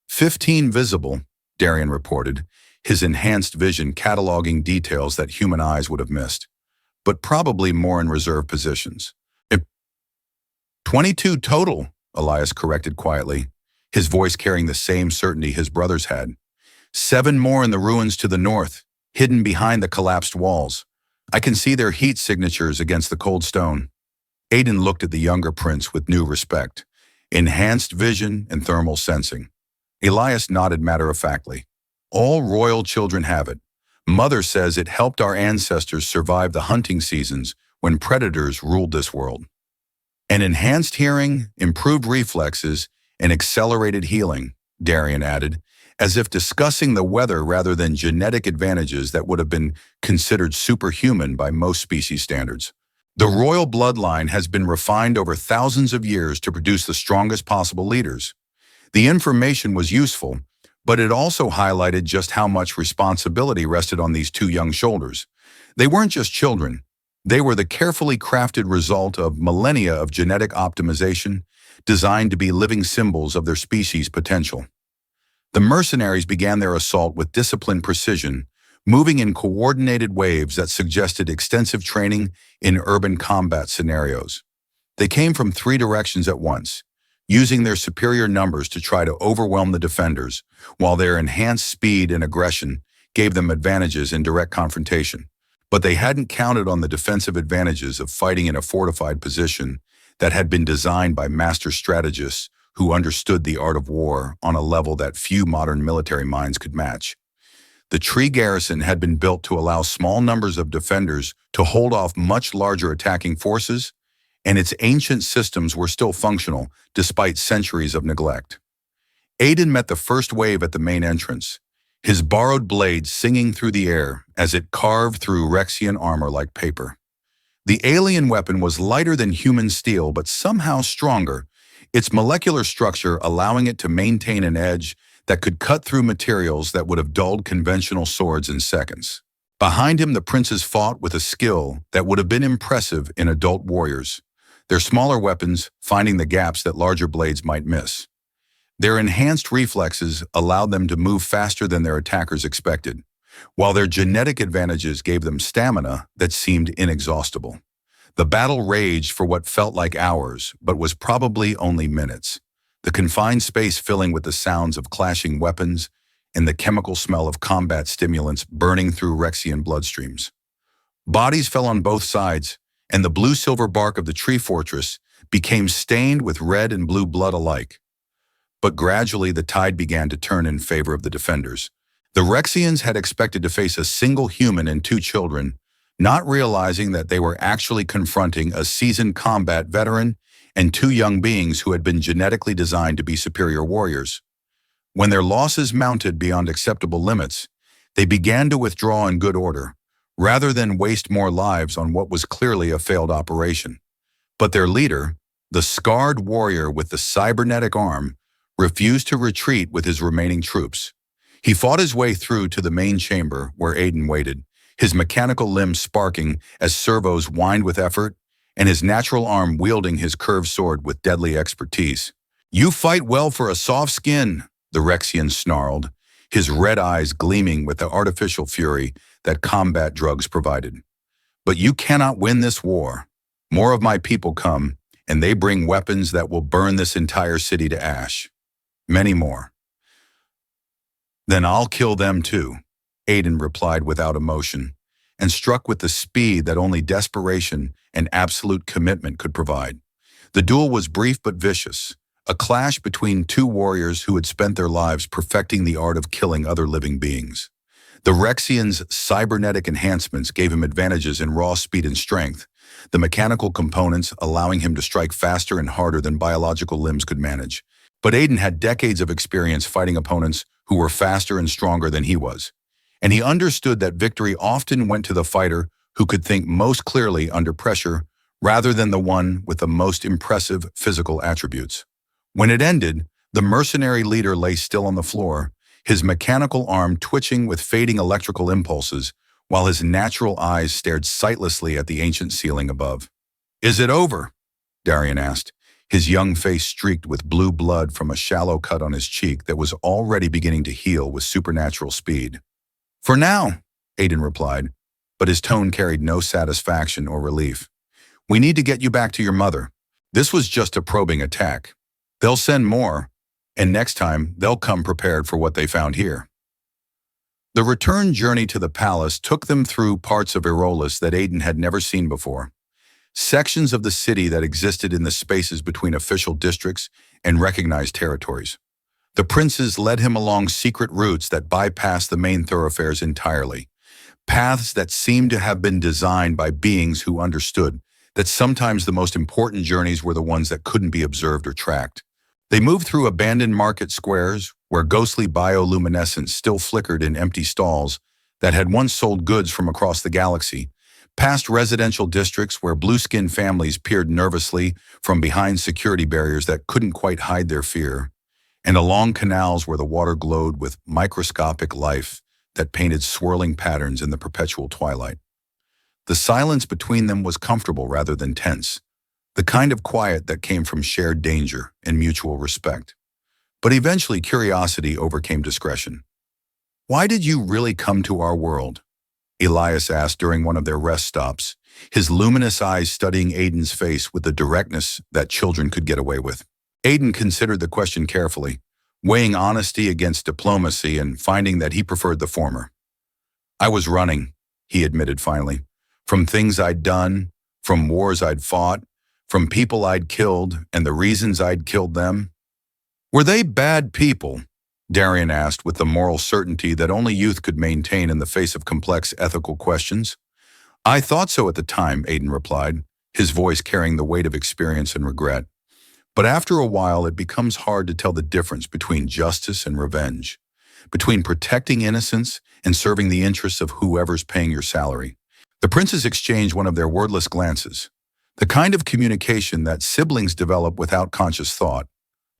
15 visible, Darian reported, his enhanced vision cataloging details that human eyes would have missed, but probably more in reserved positions. 22 total, Elias corrected quietly, his voice carrying the same certainty his brothers had. 7 more in the ruins to the north, hidden behind the collapsed walls. I can see their heat signatures against the cold stone. Aiden looked at the younger prince with new respect, enhanced vision and thermal sensing. Elias nodded matter-of-factly. "All royal children have it. Mother says it helped our ancestors survive the hunting seasons when predators ruled this world." "And enhanced hearing, improved reflexes, and accelerated healing," Darian added, as if discussing the weather rather than genetic advantages that would have been considered superhuman by most species standards. "The royal bloodline has been refined over thousands of years to produce the strongest possible leaders." The information was useful, but it also highlighted just how much responsibility rested on these 2 young shoulders. They weren't just children. They were the carefully crafted result of millennia of genetic optimization, designed to be living symbols of their species' potential. The mercenaries began their assault with disciplined precision, moving in coordinated waves that suggested extensive training in urban combat scenarios. They came from 3 directions at once, using their superior numbers to try to overwhelm the defenders, while their enhanced speed and aggression gave them advantages in direct confrontation. But they hadn't counted on the defensive advantages of fighting in a fortified position that had been designed by master strategists who understood the art of war on a level that few modern military minds could match. The tree garrison had been built to allow small numbers of defenders to hold off much larger attacking forces, and its ancient systems were still functional despite centuries of neglect. Aiden met the first wave at the main entrance, his borrowed blade singing through the air as it carved through Rexian armor like paper. The alien weapon was lighter than human steel but somehow stronger, its molecular structure allowing it to maintain an edge that could cut through materials that would have dulled conventional swords in seconds. Behind him, the princes fought with a skill that would have been impressive in adult warriors, their smaller weapons finding the gaps that larger blades might miss. Their enhanced reflexes allowed them to move faster than their attackers expected, while their genetic advantages gave them stamina that seemed inexhaustible. The battle raged for what felt like hours, but was probably only minutes, the confined space filling with the sounds of clashing weapons and the chemical smell of combat stimulants burning through Rexian bloodstreams. Bodies fell on both sides, and the blue-silver bark of the tree fortress became stained with red and blue blood alike. But gradually the tide began to turn in favor of the defenders. The Rexians had expected to face a single human and two children, not realizing that they were actually confronting a seasoned combat veteran and two young beings who had been genetically designed to be superior warriors. When their losses mounted beyond acceptable limits, they began to withdraw in good order, rather than waste more lives on what was clearly a failed operation. But their leader, the scarred warrior with the cybernetic arm, refused to retreat with his remaining troops. He fought his way through to the main chamber where Aiden waited, his mechanical limbs sparking as servos whined with effort, and his natural arm wielding his curved sword with deadly expertise. "You fight well for a soft skin," the Rexian snarled, his red eyes gleaming with the artificial fury that combat drugs provided. "But you cannot win this war. More of my people come, and they bring weapons that will burn this entire city to ash. Many more." "Then I'll kill them too," Aiden replied without emotion, and struck with the speed that only desperation and absolute commitment could provide. The duel was brief but vicious, a clash between two warriors who had spent their lives perfecting the art of killing other living beings. The Rexian's cybernetic enhancements gave him advantages in raw speed and strength, the mechanical components allowing him to strike faster and harder than biological limbs could manage. But Aiden had decades of experience fighting opponents who were faster and stronger than he was, and he understood that victory often went to the fighter who could think most clearly under pressure rather than the one with the most impressive physical attributes. When it ended, the mercenary leader lay still on the floor, his mechanical arm twitching with fading electrical impulses, while his natural eyes stared sightlessly at the ancient ceiling above. "Is it over?" Darian asked, his young face streaked with blue blood from a shallow cut on his cheek that was already beginning to heal with supernatural speed. "For now," Aiden replied, but his tone carried no satisfaction or relief. "We need to get you back to your mother. This was just a probing attack. They'll send more, and next time they'll come prepared for what they found here." The return journey to the palace took them through parts of Aerolis that Aiden had never seen before, sections of the city that existed in the spaces between official districts and recognized territories. The princes led him along secret routes that bypassed the main thoroughfares entirely, paths that seemed to have been designed by beings who understood that sometimes the most important journeys were the ones that couldn't be observed or tracked. They moved through abandoned market squares where ghostly bioluminescence still flickered in empty stalls that had once sold goods from across the galaxy, past residential districts where blue-skinned families peered nervously from behind security barriers that couldn't quite hide their fear, and along canals where the water glowed with microscopic life that painted swirling patterns in the perpetual twilight. The silence between them was comfortable rather than tense, the kind of quiet that came from shared danger and mutual respect. But eventually curiosity overcame discretion. "Why did you really come to our world?" Elias asked during one of their rest stops, his luminous eyes studying Aiden's face with the directness that children could get away with. Aiden considered the question carefully, weighing honesty against diplomacy and finding that he preferred the former. "I was running," he admitted finally, "from things I'd done, from wars I'd fought, from people I'd killed and the reasons I'd killed them. Were they bad people? Darian asked with the moral certainty that only youth could maintain in the face of complex ethical questions. I thought so at the time, Aiden replied, his voice carrying the weight of experience and regret. But after a while, it becomes hard to tell the difference between justice and revenge, between protecting innocence and serving the interests of whoever's paying your salary. The princes exchanged one of their wordless glances, the kind of communication that siblings develop without conscious thought,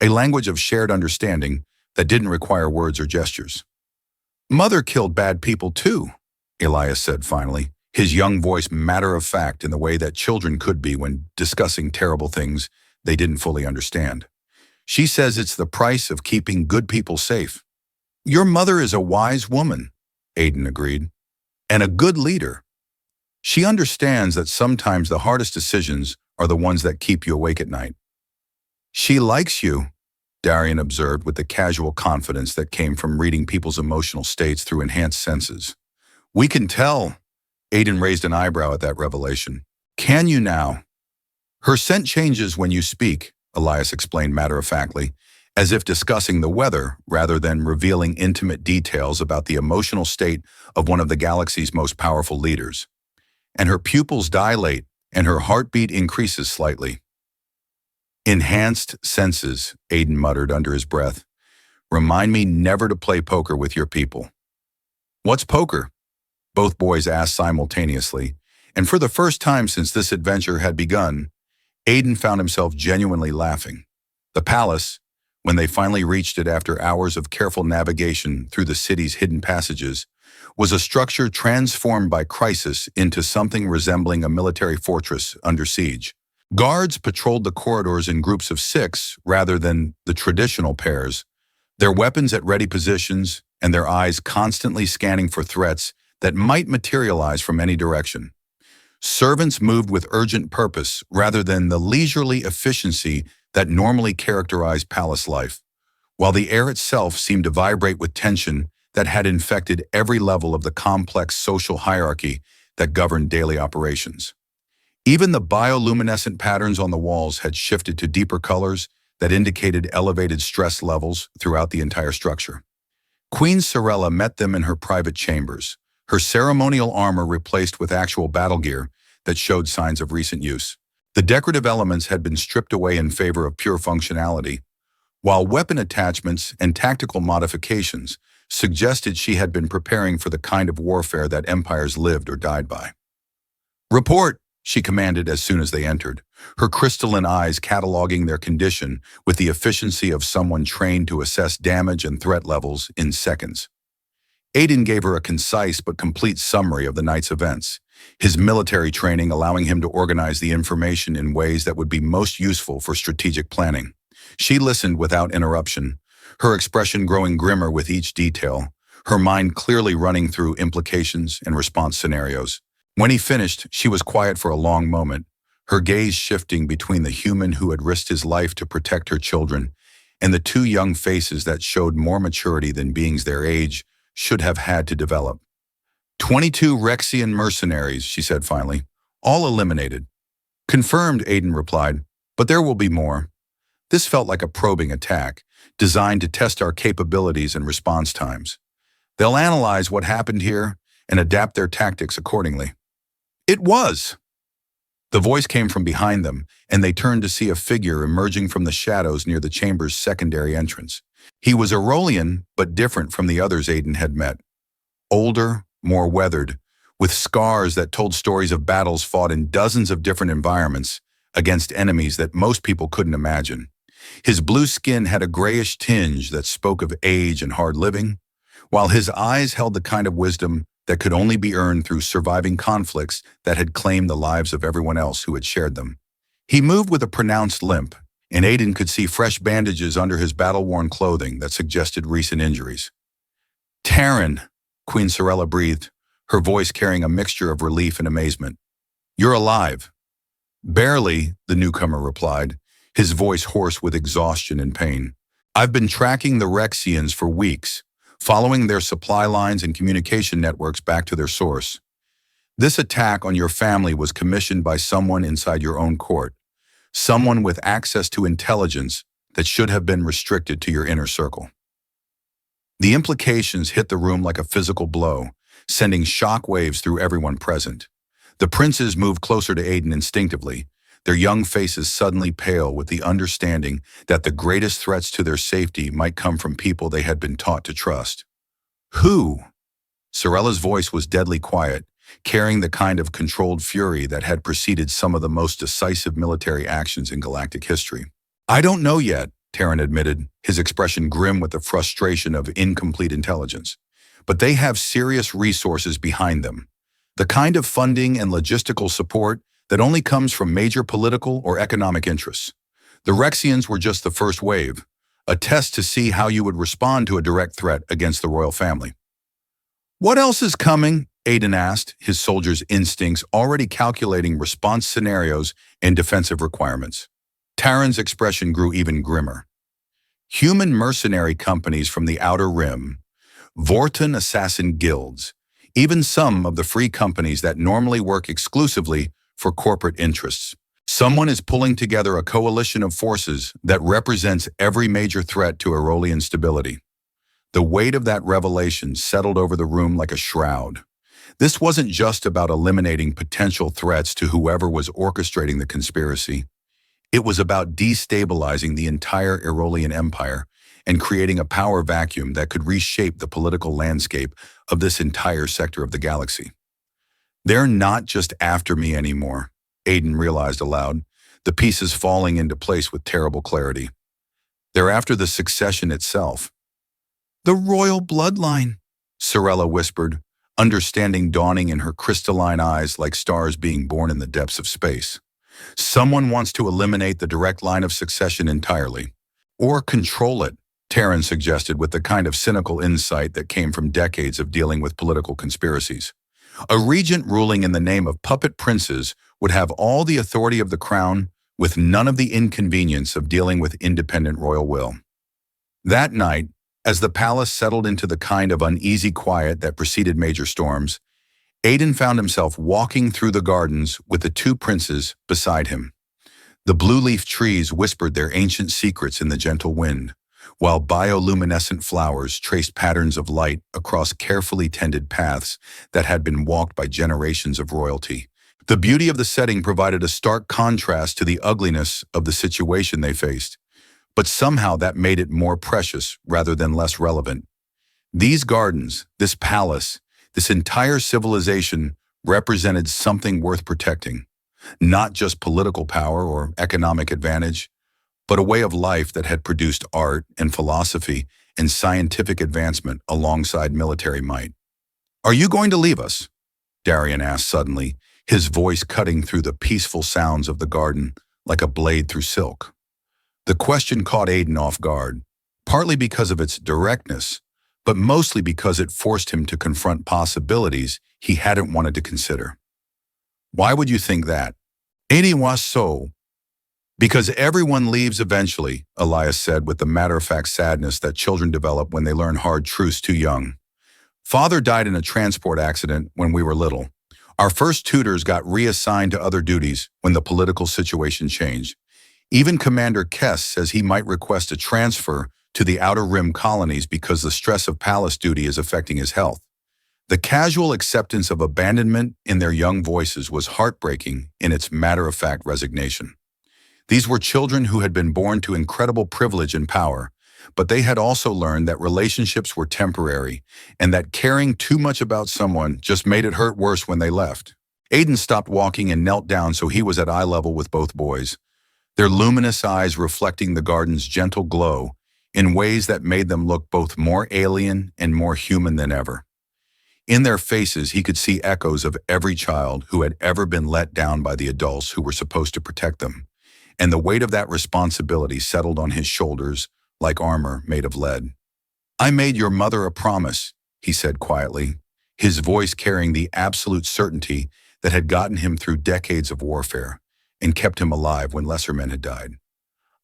a language of shared understanding that didn't require words or gestures. Mother killed bad people too, Elias said finally, his young voice matter-of-fact in the way that children could be when discussing terrible things they didn't fully understand. She says it's the price of keeping good people safe. Your mother is a wise woman, Aiden agreed, and a good leader. She understands that sometimes the hardest decisions are the ones that keep you awake at night. She likes you, Darian observed with the casual confidence that came from reading people's emotional states through enhanced senses. We can tell. Aiden raised an eyebrow at that revelation. Can you now? Her scent changes when you speak, Elias explained matter-of-factly, as if discussing the weather rather than revealing intimate details about the emotional state of one of the galaxy's most powerful leaders. And her pupils dilate and her heartbeat increases slightly. Enhanced senses, Aiden muttered under his breath. Remind me never to play poker with your people. What's poker? Both boys asked simultaneously, and for the first time since this adventure had begun, Aiden found himself genuinely laughing. The palace, when they finally reached it after hours of careful navigation through the city's hidden passages, was a structure transformed by crisis into something resembling a military fortress under siege. Guards patrolled the corridors in groups of 6 rather than the traditional pairs, their weapons at ready positions and their eyes constantly scanning for threats that might materialize from any direction. Servants moved with urgent purpose rather than the leisurely efficiency that normally characterized palace life, while the air itself seemed to vibrate with tension that had infected every level of the complex social hierarchy that governed daily operations. Even the bioluminescent patterns on the walls had shifted to deeper colors that indicated elevated stress levels throughout the entire structure. Queen Serela met them in her private chambers, her ceremonial armor replaced with actual battle gear that showed signs of recent use. The decorative elements had been stripped away in favor of pure functionality, while weapon attachments and tactical modifications suggested she had been preparing for the kind of warfare that empires lived or died by. Report, she commanded as soon as they entered, her crystalline eyes cataloging their condition with the efficiency of someone trained to assess damage and threat levels in seconds. Aiden gave her a concise but complete summary of the night's events, his military training allowing him to organize the information in ways that would be most useful for strategic planning. She listened without interruption, her expression growing grimmer with each detail, her mind clearly running through implications and response scenarios. When he finished, she was quiet for a long moment, her gaze shifting between the human who had risked his life to protect her children and the 2 young faces that showed more maturity than beings their age should have had to develop. 22 Rexian mercenaries, she said finally, all eliminated. Confirmed, Aiden replied, but there will be more. This felt like a probing attack, designed to test our capabilities and response times. They'll analyze what happened here and adapt their tactics accordingly. It was! The voice came from behind them, and they turned to see a figure emerging from the shadows near the chamber's secondary entrance. He was Aerolian, but different from the others Aiden had met. Older, more weathered, with scars that told stories of battles fought in dozens of different environments against enemies that most people couldn't imagine. His blue skin had a grayish tinge that spoke of age and hard living, while his eyes held the kind of wisdom that could only be earned through surviving conflicts that had claimed the lives of everyone else who had shared them. He moved with a pronounced limp, and Aiden could see fresh bandages under his battle-worn clothing that suggested recent injuries. Taryn, Queen Serela breathed, her voice carrying a mixture of relief and amazement. You're alive. Barely, the newcomer replied, his voice hoarse with exhaustion and pain. I've been tracking the Rexians for weeks, following their supply lines and communication networks back to their source. This attack on your family was commissioned by someone inside your own court, someone with access to intelligence that should have been restricted to your inner circle. The implications hit the room like a physical blow, sending shock waves through everyone present. The princes moved closer to Aiden instinctively, their young faces suddenly pale with the understanding that the greatest threats to their safety might come from people they had been taught to trust. Who? Serela's voice was deadly quiet, carrying the kind of controlled fury that had preceded some of the most decisive military actions in galactic history. I don't know yet, Terran admitted, his expression grim with the frustration of incomplete intelligence. But they have serious resources behind them. The kind of funding and logistical support that only comes from major political or economic interests. The Rexians were just the first wave, a test to see how you would respond to a direct threat against the royal family. What else is coming? Aiden asked, his soldiers' instincts already calculating response scenarios and defensive requirements. Terran's expression grew even grimmer. Human mercenary companies from the Outer Rim, Vorton assassin guilds, even some of the free companies that normally work exclusively for corporate interests. Someone is pulling together a coalition of forces that represents every major threat to Aerolian stability. The weight of that revelation settled over the room like a shroud. This wasn't just about eliminating potential threats to whoever was orchestrating the conspiracy. It was about destabilizing the entire Aerolian empire and creating a power vacuum that could reshape the political landscape of this entire sector of the galaxy. They're not just after me anymore, Aiden realized aloud, the pieces falling into place with terrible clarity. They're after the succession itself. The royal bloodline, Serela whispered, understanding dawning in her crystalline eyes like stars being born in the depths of space. Someone wants to eliminate the direct line of succession entirely. Or control it, Terran suggested with the kind of cynical insight that came from decades of dealing with political conspiracies. A regent ruling in the name of puppet princes would have all the authority of the crown with none of the inconvenience of dealing with independent royal will. That night, as the palace settled into the kind of uneasy quiet that preceded major storms, Aiden found himself walking through the gardens with the two princes beside him. The blue-leaf trees whispered their ancient secrets in the gentle wind, while bioluminescent flowers traced patterns of light across carefully tended paths that had been walked by generations of royalty. The beauty of the setting provided a stark contrast to the ugliness of the situation they faced, but somehow that made it more precious rather than less relevant. These gardens, this palace, this entire civilization represented something worth protecting, not just political power or economic advantage, but a way of life that had produced art and philosophy and scientific advancement alongside military might. Are you going to leave us? Darian asked suddenly, his voice cutting through the peaceful sounds of the garden like a blade through silk. The question caught Aiden off guard, partly because of its directness, but mostly because it forced him to confront possibilities he hadn't wanted to consider. Why would you think that? Aiden was so. Because everyone leaves eventually, Elias said with the matter-of-fact sadness that children develop when they learn hard truths too young. Father died in a transport accident when we were little. Our first tutors got reassigned to other duties when the political situation changed. Even Commander Kess says he might request a transfer to the Outer Rim colonies because the stress of palace duty is affecting his health. The casual acceptance of abandonment in their young voices was heartbreaking in its matter-of-fact resignation. These were children who had been born to incredible privilege and power, but they had also learned that relationships were temporary and that caring too much about someone just made it hurt worse when they left. Aiden stopped walking and knelt down so he was at eye level with both boys, their luminous eyes reflecting the garden's gentle glow in ways that made them look both more alien and more human than ever. In their faces, he could see echoes of every child who had ever been let down by the adults who were supposed to protect them, and the weight of that responsibility settled on his shoulders like armor made of lead. I made your mother a promise, he said quietly, his voice carrying the absolute certainty that had gotten him through decades of warfare and kept him alive when lesser men had died.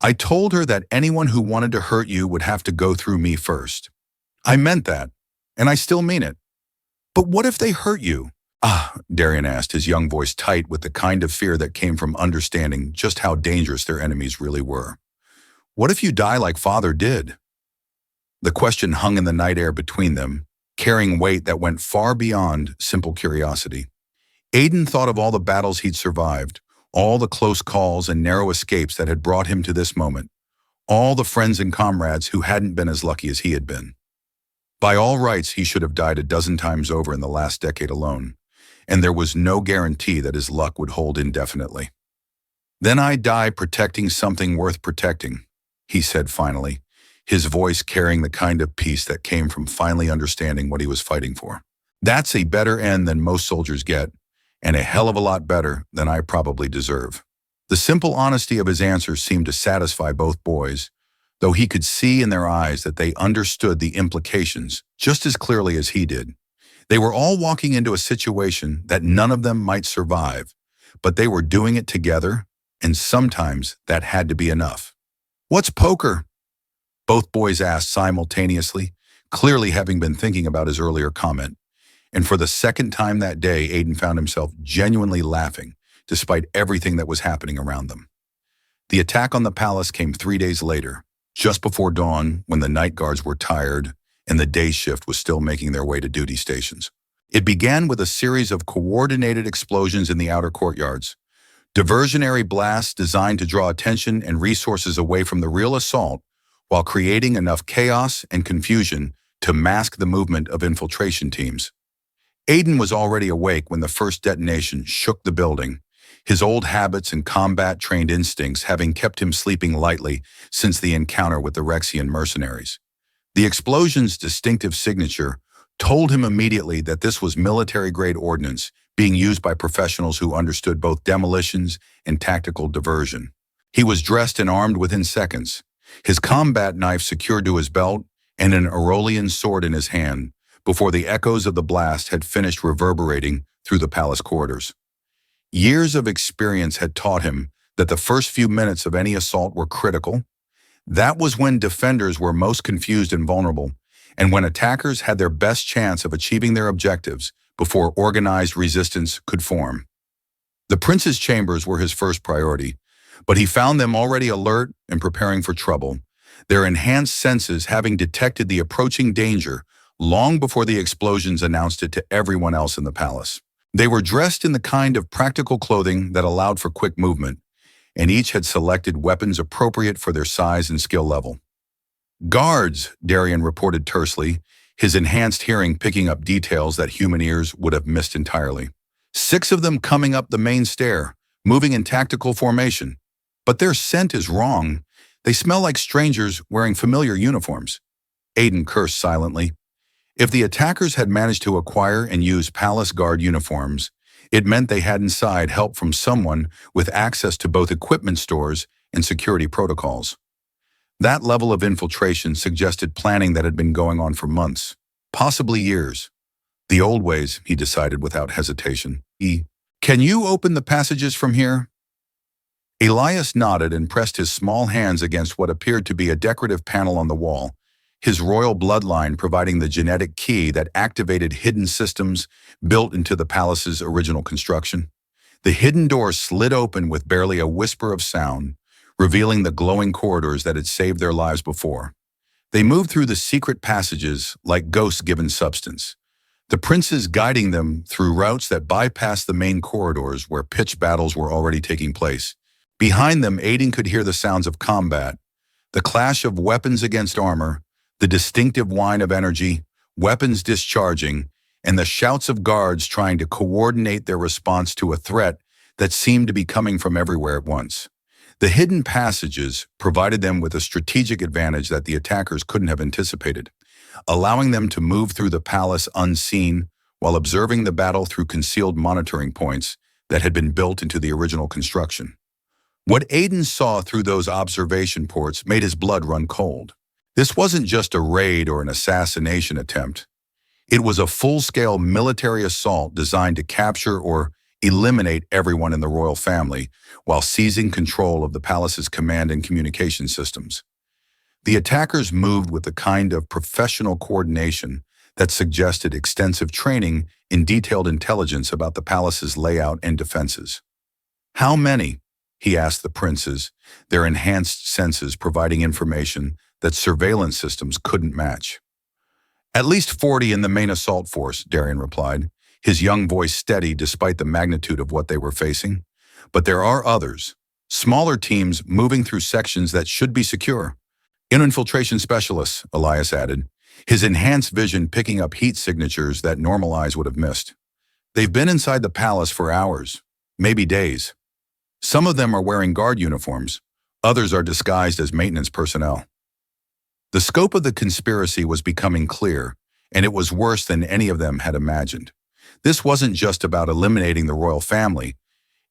I told her that anyone who wanted to hurt you would have to go through me first. I meant that, and I still mean it. But what if they hurt you? Darian asked, his young voice tight with the kind of fear that came from understanding just how dangerous their enemies really were. What if you die like Father did? The question hung in the night air between them, carrying weight that went far beyond simple curiosity. Aiden thought of all the battles he'd survived, all the close calls and narrow escapes that had brought him to this moment, all the friends and comrades who hadn't been as lucky as he had been. By all rights, he should have died a dozen times over in the last decade alone, and there was no guarantee that his luck would hold indefinitely. Then I die protecting something worth protecting, he said finally, his voice carrying the kind of peace that came from finally understanding what he was fighting for. That's a better end than most soldiers get, and a hell of a lot better than I probably deserve. The simple honesty of his answer seemed to satisfy both boys, though he could see in their eyes that they understood the implications just as clearly as he did. They were all walking into a situation that none of them might survive, but they were doing it together, and sometimes that had to be enough. "What's poker?" both boys asked simultaneously, clearly having been thinking about his earlier comment. And for the second time that day, Aiden found himself genuinely laughing, despite everything that was happening around them. The attack on the palace came 3 days later, just before dawn, when the night guards were tired and the day shift was still making their way to duty stations. It began with a series of coordinated explosions in the outer courtyards, diversionary blasts designed to draw attention and resources away from the real assault, while creating enough chaos and confusion to mask the movement of infiltration teams. Aiden was already awake when the first detonation shook the building, his old habits and combat-trained instincts having kept him sleeping lightly since the encounter with the Rexian mercenaries. The explosion's distinctive signature told him immediately that this was military-grade ordnance being used by professionals who understood both demolitions and tactical diversion. He was dressed and armed within seconds, his combat knife secured to his belt and an Aerolian sword in his hand, before the echoes of the blast had finished reverberating through the palace corridors. Years of experience had taught him that the first few minutes of any assault were critical. That was when defenders were most confused and vulnerable, and when attackers had their best chance of achieving their objectives before organized resistance could form. The prince's chambers were his first priority, but he found them already alert and preparing for trouble, their enhanced senses having detected the approaching danger long before the explosions announced it to everyone else in the palace. They were dressed in the kind of practical clothing that allowed for quick movement, and each had selected weapons appropriate for their size and skill level. "Guards," Darian reported tersely, his enhanced hearing picking up details that human ears would have missed entirely. 6 of them coming up the main stair, moving in tactical formation. But their scent is wrong. They smell like strangers wearing familiar uniforms. Aiden cursed silently. If the attackers had managed to acquire and use palace guard uniforms, it meant they had inside help from someone with access to both equipment stores and security protocols. That level of infiltration suggested planning that had been going on for months, possibly years. The old ways, he decided without hesitation. "Can you open the passages from here?" Elias nodded and pressed his small hands against what appeared to be a decorative panel on the wall, his royal bloodline providing the genetic key that activated hidden systems built into the palace's original construction. The hidden door slid open with barely a whisper of sound, revealing the glowing corridors that had saved their lives before. They moved through the secret passages like ghosts given substance, the princes guiding them through routes that bypassed the main corridors where pitched battles were already taking place. Behind them, Aiden could hear the sounds of combat, the clash of weapons against armor, the distinctive whine of energy, weapons discharging, and the shouts of guards trying to coordinate their response to a threat that seemed to be coming from everywhere at once. The hidden passages provided them with a strategic advantage that the attackers couldn't have anticipated, allowing them to move through the palace unseen while observing the battle through concealed monitoring points that had been built into the original construction. What Aiden saw through those observation ports made his blood run cold. This wasn't just a raid or an assassination attempt. It was a full-scale military assault designed to capture or eliminate everyone in the royal family while seizing control of the palace's command and communication systems. The attackers moved with the kind of professional coordination that suggested extensive training in detailed intelligence about the palace's layout and defenses. "How many?" he asked the princes, their enhanced senses providing information that surveillance systems couldn't match. "At least 40 in the main assault force," Darian replied, his young voice steady despite the magnitude of what they were facing. "But there are others, smaller teams moving through sections that should be secure." "Infiltration specialists," Elias added, his enhanced vision picking up heat signatures that normal eyes would have missed. "They've been inside the palace for hours, maybe days. Some of them are wearing guard uniforms, others are disguised as maintenance personnel." The scope of the conspiracy was becoming clear, and it was worse than any of them had imagined. This wasn't just about eliminating the royal family,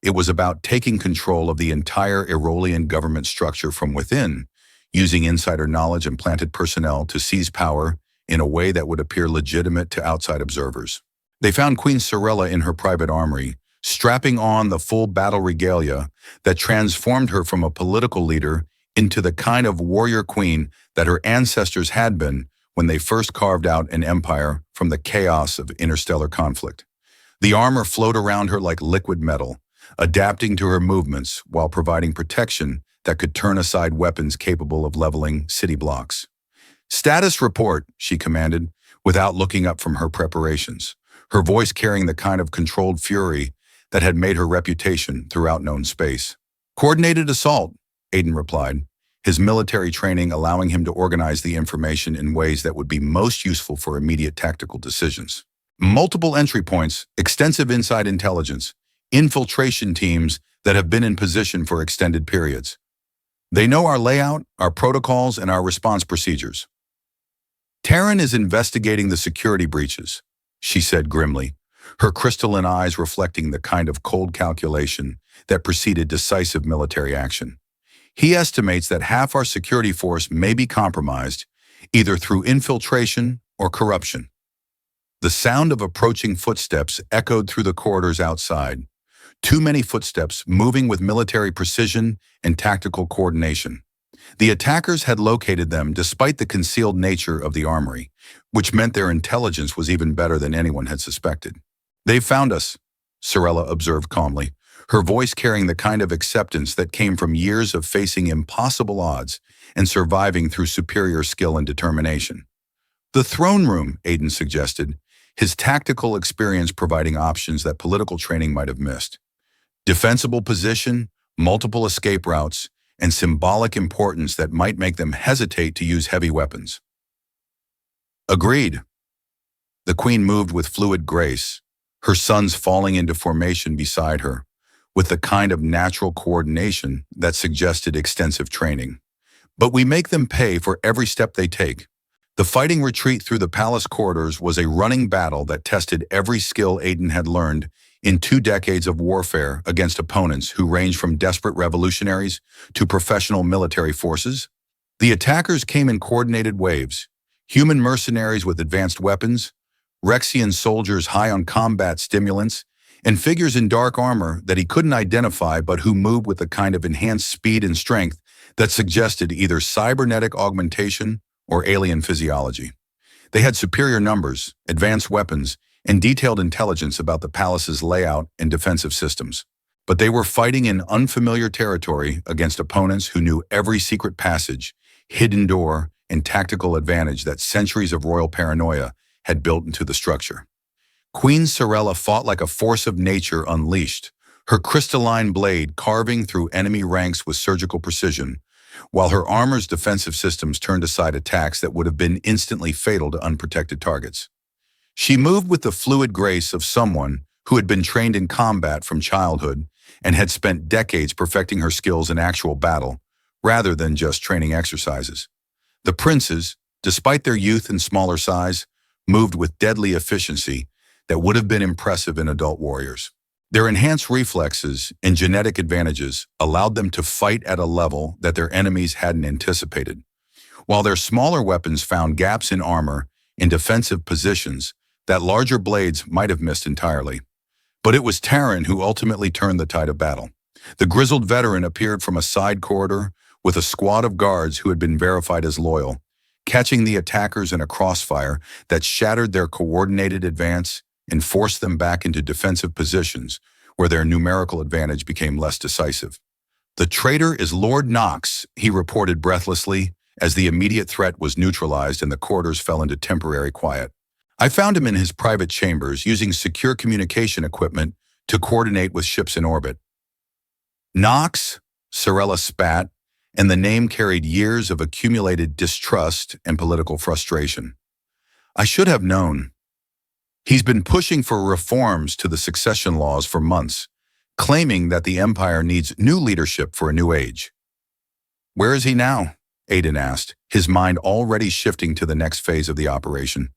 it was about taking control of the entire Aerolian government structure from within, using insider knowledge and planted personnel to seize power in a way that would appear legitimate to outside observers. They found Queen Serela in her private armory, strapping on the full battle regalia that transformed her from a political leader into the kind of warrior queen that her ancestors had been when they first carved out an empire from the chaos of interstellar conflict. The armor flowed around her like liquid metal, adapting to her movements while providing protection that could turn aside weapons capable of leveling city blocks. "Status report," she commanded, without looking up from her preparations, her voice carrying the kind of controlled fury that had made her reputation throughout known space. "Coordinated assault," Aiden replied, his military training allowing him to organize the information in ways that would be most useful for immediate tactical decisions. "Multiple entry points, extensive inside intelligence, infiltration teams that have been in position for extended periods. They know our layout, our protocols, and our response procedures." "Taryn is investigating the security breaches," she said grimly, her crystalline eyes reflecting the kind of cold calculation that preceded decisive military action. "He estimates that half our security force may be compromised, either through infiltration or corruption." The sound of approaching footsteps echoed through the corridors outside. Too many footsteps moving with military precision and tactical coordination. The attackers had located them despite the concealed nature of the armory, which meant their intelligence was even better than anyone had suspected. "They've found us," Serela observed calmly, her voice carrying the kind of acceptance that came from years of facing impossible odds and surviving through superior skill and determination. "The throne room," Aiden suggested, his tactical experience providing options that political training might have missed. Defensible position, multiple escape routes, and symbolic importance that might make them hesitate to use heavy weapons. "Agreed." The queen moved with fluid grace, her sons falling into formation beside her, with the kind of natural coordination that suggested extensive training. "But we make them pay for every step they take." The fighting retreat through the palace corridors was a running battle that tested every skill Aiden had learned in 2 decades of warfare against opponents who ranged from desperate revolutionaries to professional military forces. The attackers came in coordinated waves, human mercenaries with advanced weapons, Rexian soldiers high on combat stimulants, and figures in dark armor that he couldn't identify but who moved with a kind of enhanced speed and strength that suggested either cybernetic augmentation or alien physiology. They had superior numbers, advanced weapons, and detailed intelligence about the palace's layout and defensive systems. But they were fighting in unfamiliar territory against opponents who knew every secret passage, hidden door, and tactical advantage that centuries of royal paranoia had built into the structure. Queen Serela fought like a force of nature unleashed, her crystalline blade carving through enemy ranks with surgical precision, while her armor's defensive systems turned aside attacks that would have been instantly fatal to unprotected targets. She moved with the fluid grace of someone who had been trained in combat from childhood and had spent decades perfecting her skills in actual battle, rather than just training exercises. The princes, despite their youth and smaller size, moved with deadly efficiency that would have been impressive in adult warriors. Their enhanced reflexes and genetic advantages allowed them to fight at a level that their enemies hadn't anticipated, while their smaller weapons found gaps in armor and defensive positions that larger blades might have missed entirely. But it was Taryn who ultimately turned the tide of battle. The grizzled veteran appeared from a side corridor with a squad of guards who had been verified as loyal, catching the attackers in a crossfire that shattered their coordinated advance and forced them back into defensive positions where their numerical advantage became less decisive. "The traitor is Lord Knox," he reported breathlessly, as the immediate threat was neutralized and the corridors fell into temporary quiet. "I found him in his private chambers using secure communication equipment to coordinate with ships in orbit." "Knox?" Serela spat, and the name carried years of accumulated distrust and political frustration. "I should have known. He's been pushing for reforms to the succession laws for months, claiming that the Empire needs new leadership for a new age." "Where is he now?" Aiden asked, his mind already shifting to the next phase of the operation.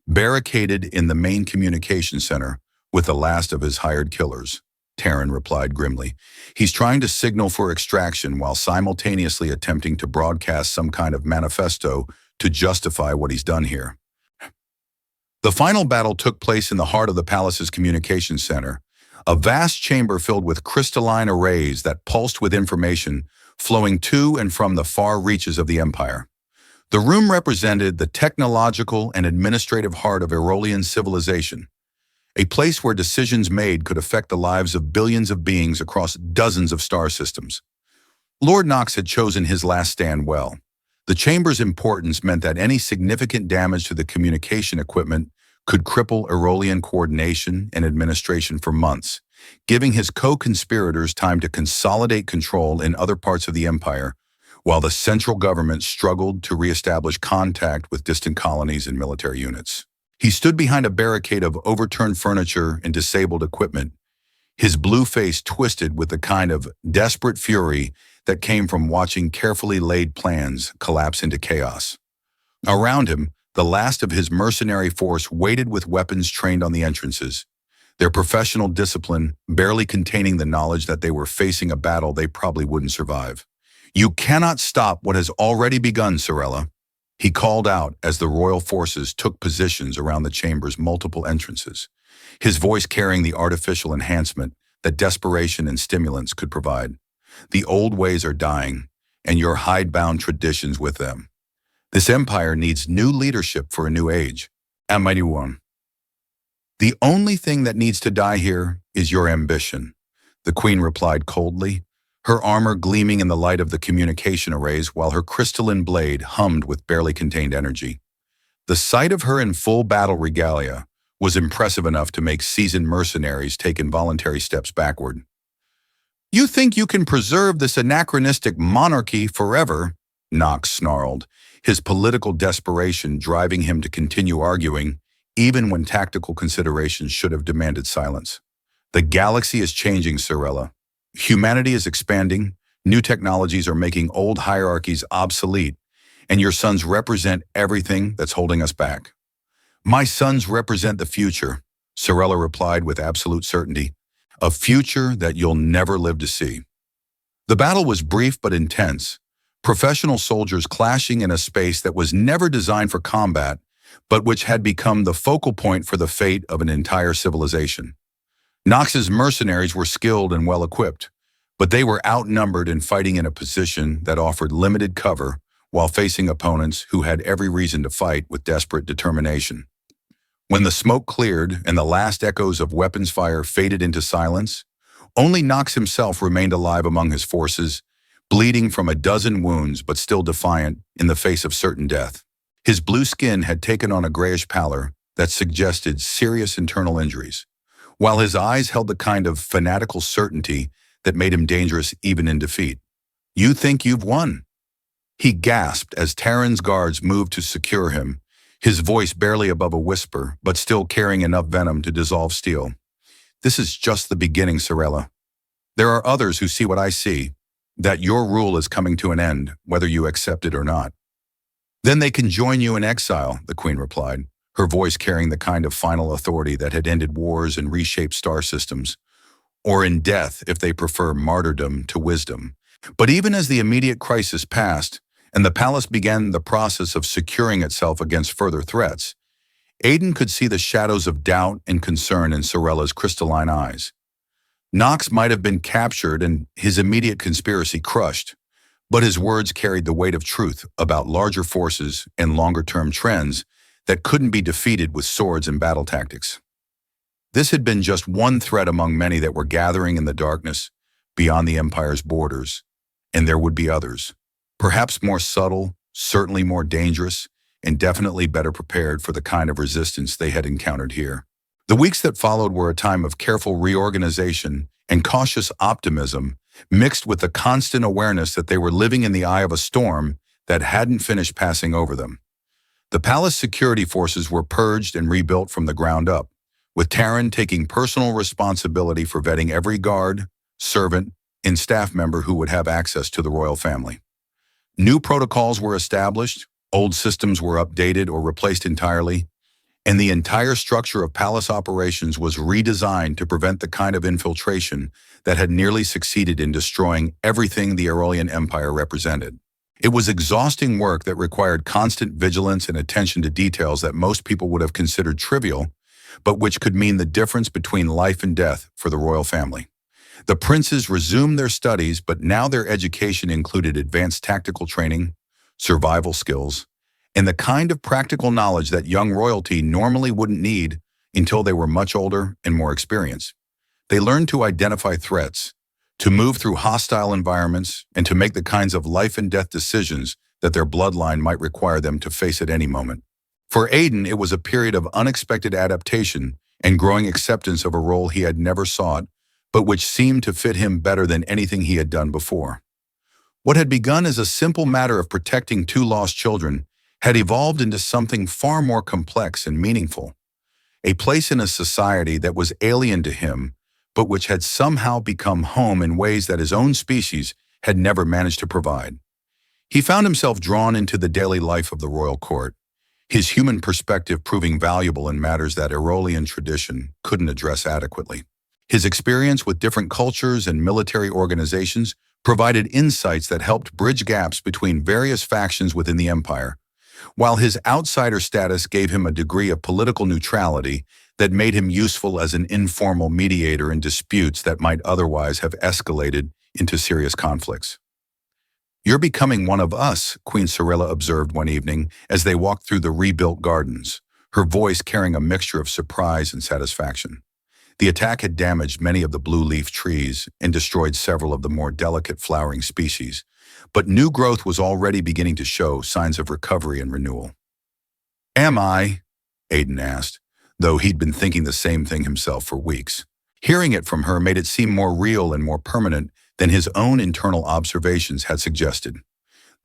"Barricaded in the main communication center with the last of his hired killers," Taryn replied grimly. "He's trying to signal for extraction while simultaneously attempting to broadcast some kind of manifesto to justify what he's done here." The final battle took place in the heart of the palace's communication center, a vast chamber filled with crystalline arrays that pulsed with information flowing to and from the far reaches of the Empire. The room represented the technological and administrative heart of Aerolian civilization, a place where decisions made could affect the lives of billions of beings across dozens of star systems. Lord Knox had chosen his last stand well. The chamber's importance meant that any significant damage to the communication equipment could cripple Aerolian coordination and administration for months, giving his co-conspirators time to consolidate control in other parts of the Empire, while the central government struggled to re-establish contact with distant colonies and military units. He stood behind a barricade of overturned furniture and disabled equipment, his blue face twisted with the kind of desperate fury that came from watching carefully laid plans collapse into chaos. Around him, the last of his mercenary force waited with weapons trained on the entrances, their professional discipline barely containing the knowledge that they were facing a battle they probably wouldn't survive. "You cannot stop what has already begun, Serela," he called out as the royal forces took positions around the chamber's multiple entrances, his voice carrying the artificial enhancement that desperation and stimulants could provide. "The old ways are dying, and your hidebound traditions with them. This empire needs new leadership for a new age. And mighty one. The only thing that needs to die here is your ambition," the queen replied coldly, her armor gleaming in the light of the communication arrays while her crystalline blade hummed with barely contained energy. The sight of her in full battle regalia was impressive enough to make seasoned mercenaries take involuntary steps backward. "You think you can preserve this anachronistic monarchy forever?" Knox snarled, his political desperation driving him to continue arguing, even when tactical considerations should have demanded silence. "The galaxy is changing, Serela. Humanity is expanding, new technologies are making old hierarchies obsolete, and your sons represent everything that's holding us back." "My sons represent the future," Serela replied with absolute certainty, "a future that you'll never live to see." The battle was brief but intense, professional soldiers clashing in a space that was never designed for combat, but which had become the focal point for the fate of an entire civilization. Knox's mercenaries were skilled and well-equipped, but they were outnumbered and fighting in a position that offered limited cover while facing opponents who had every reason to fight with desperate determination. When the smoke cleared and the last echoes of weapons fire faded into silence, only Knox himself remained alive among his forces, bleeding from a dozen wounds but still defiant in the face of certain death. His blue skin had taken on a grayish pallor that suggested serious internal injuries, while his eyes held the kind of fanatical certainty that made him dangerous even in defeat. "You think you've won?" he gasped as Taryn's guards moved to secure him, his voice barely above a whisper, but still carrying enough venom to dissolve steel. "This is just the beginning, Serela. There are others who see what I see, that your rule is coming to an end, whether you accept it or not." "Then they can join you in exile," the queen replied, her voice carrying the kind of final authority that had ended wars and reshaped star systems, "or in death if they prefer martyrdom to wisdom." But even as the immediate crisis passed, and the palace began the process of securing itself against further threats, Aiden could see the shadows of doubt and concern in Serela's crystalline eyes. Knox might have been captured and his immediate conspiracy crushed, But his words carried the weight of truth about larger forces and longer-term trends that couldn't be defeated with swords and battle tactics. This had been just one threat among many that were gathering in the darkness beyond the Empire's borders, and there would be others, perhaps more subtle, certainly more dangerous, and definitely better prepared for the kind of resistance they had encountered here. The weeks that followed were a time of careful reorganization and cautious optimism, mixed with the constant awareness that they were living in the eye of a storm that hadn't finished passing over them. The palace security forces were purged and rebuilt from the ground up, with Taryn taking personal responsibility for vetting every guard, servant, and staff member who would have access to the royal family. New protocols were established, old systems were updated or replaced entirely, and the entire structure of palace operations was redesigned to prevent the kind of infiltration that had nearly succeeded in destroying everything the Aerolian Empire represented. It was exhausting work that required constant vigilance and attention to details that most people would have considered trivial, but which could mean the difference between life and death for the royal family. The princes resumed their studies, but now their education included advanced tactical training, survival skills, and the kind of practical knowledge that young royalty normally wouldn't need until they were much older and more experienced. They learned to identify threats, to move through hostile environments, and to make the kinds of life and death decisions that their bloodline might require them to face at any moment. For Aiden, it was a period of unexpected adaptation and growing acceptance of a role he had never sought, but which seemed to fit him better than anything he had done before. What had begun as a simple matter of protecting two lost children had evolved into something far more complex and meaningful, a place in a society that was alien to him, but which had somehow become home in ways that his own species had never managed to provide. He found himself drawn into the daily life of the royal court, his human perspective proving valuable in matters that Aerolian tradition couldn't address adequately. His experience with different cultures and military organizations provided insights that helped bridge gaps between various factions within the empire, while his outsider status gave him a degree of political neutrality that made him useful as an informal mediator in disputes that might otherwise have escalated into serious conflicts. "You're becoming one of us," Queen Serela observed one evening as they walked through the rebuilt gardens, her voice carrying a mixture of surprise and satisfaction. The attack had damaged many of the blue-leaf trees and destroyed several of the more delicate flowering species, but new growth was already beginning to show signs of recovery and renewal. "Am I?" Aiden asked, though he'd been thinking the same thing himself for weeks. Hearing it from her made it seem more real and more permanent than his own internal observations had suggested.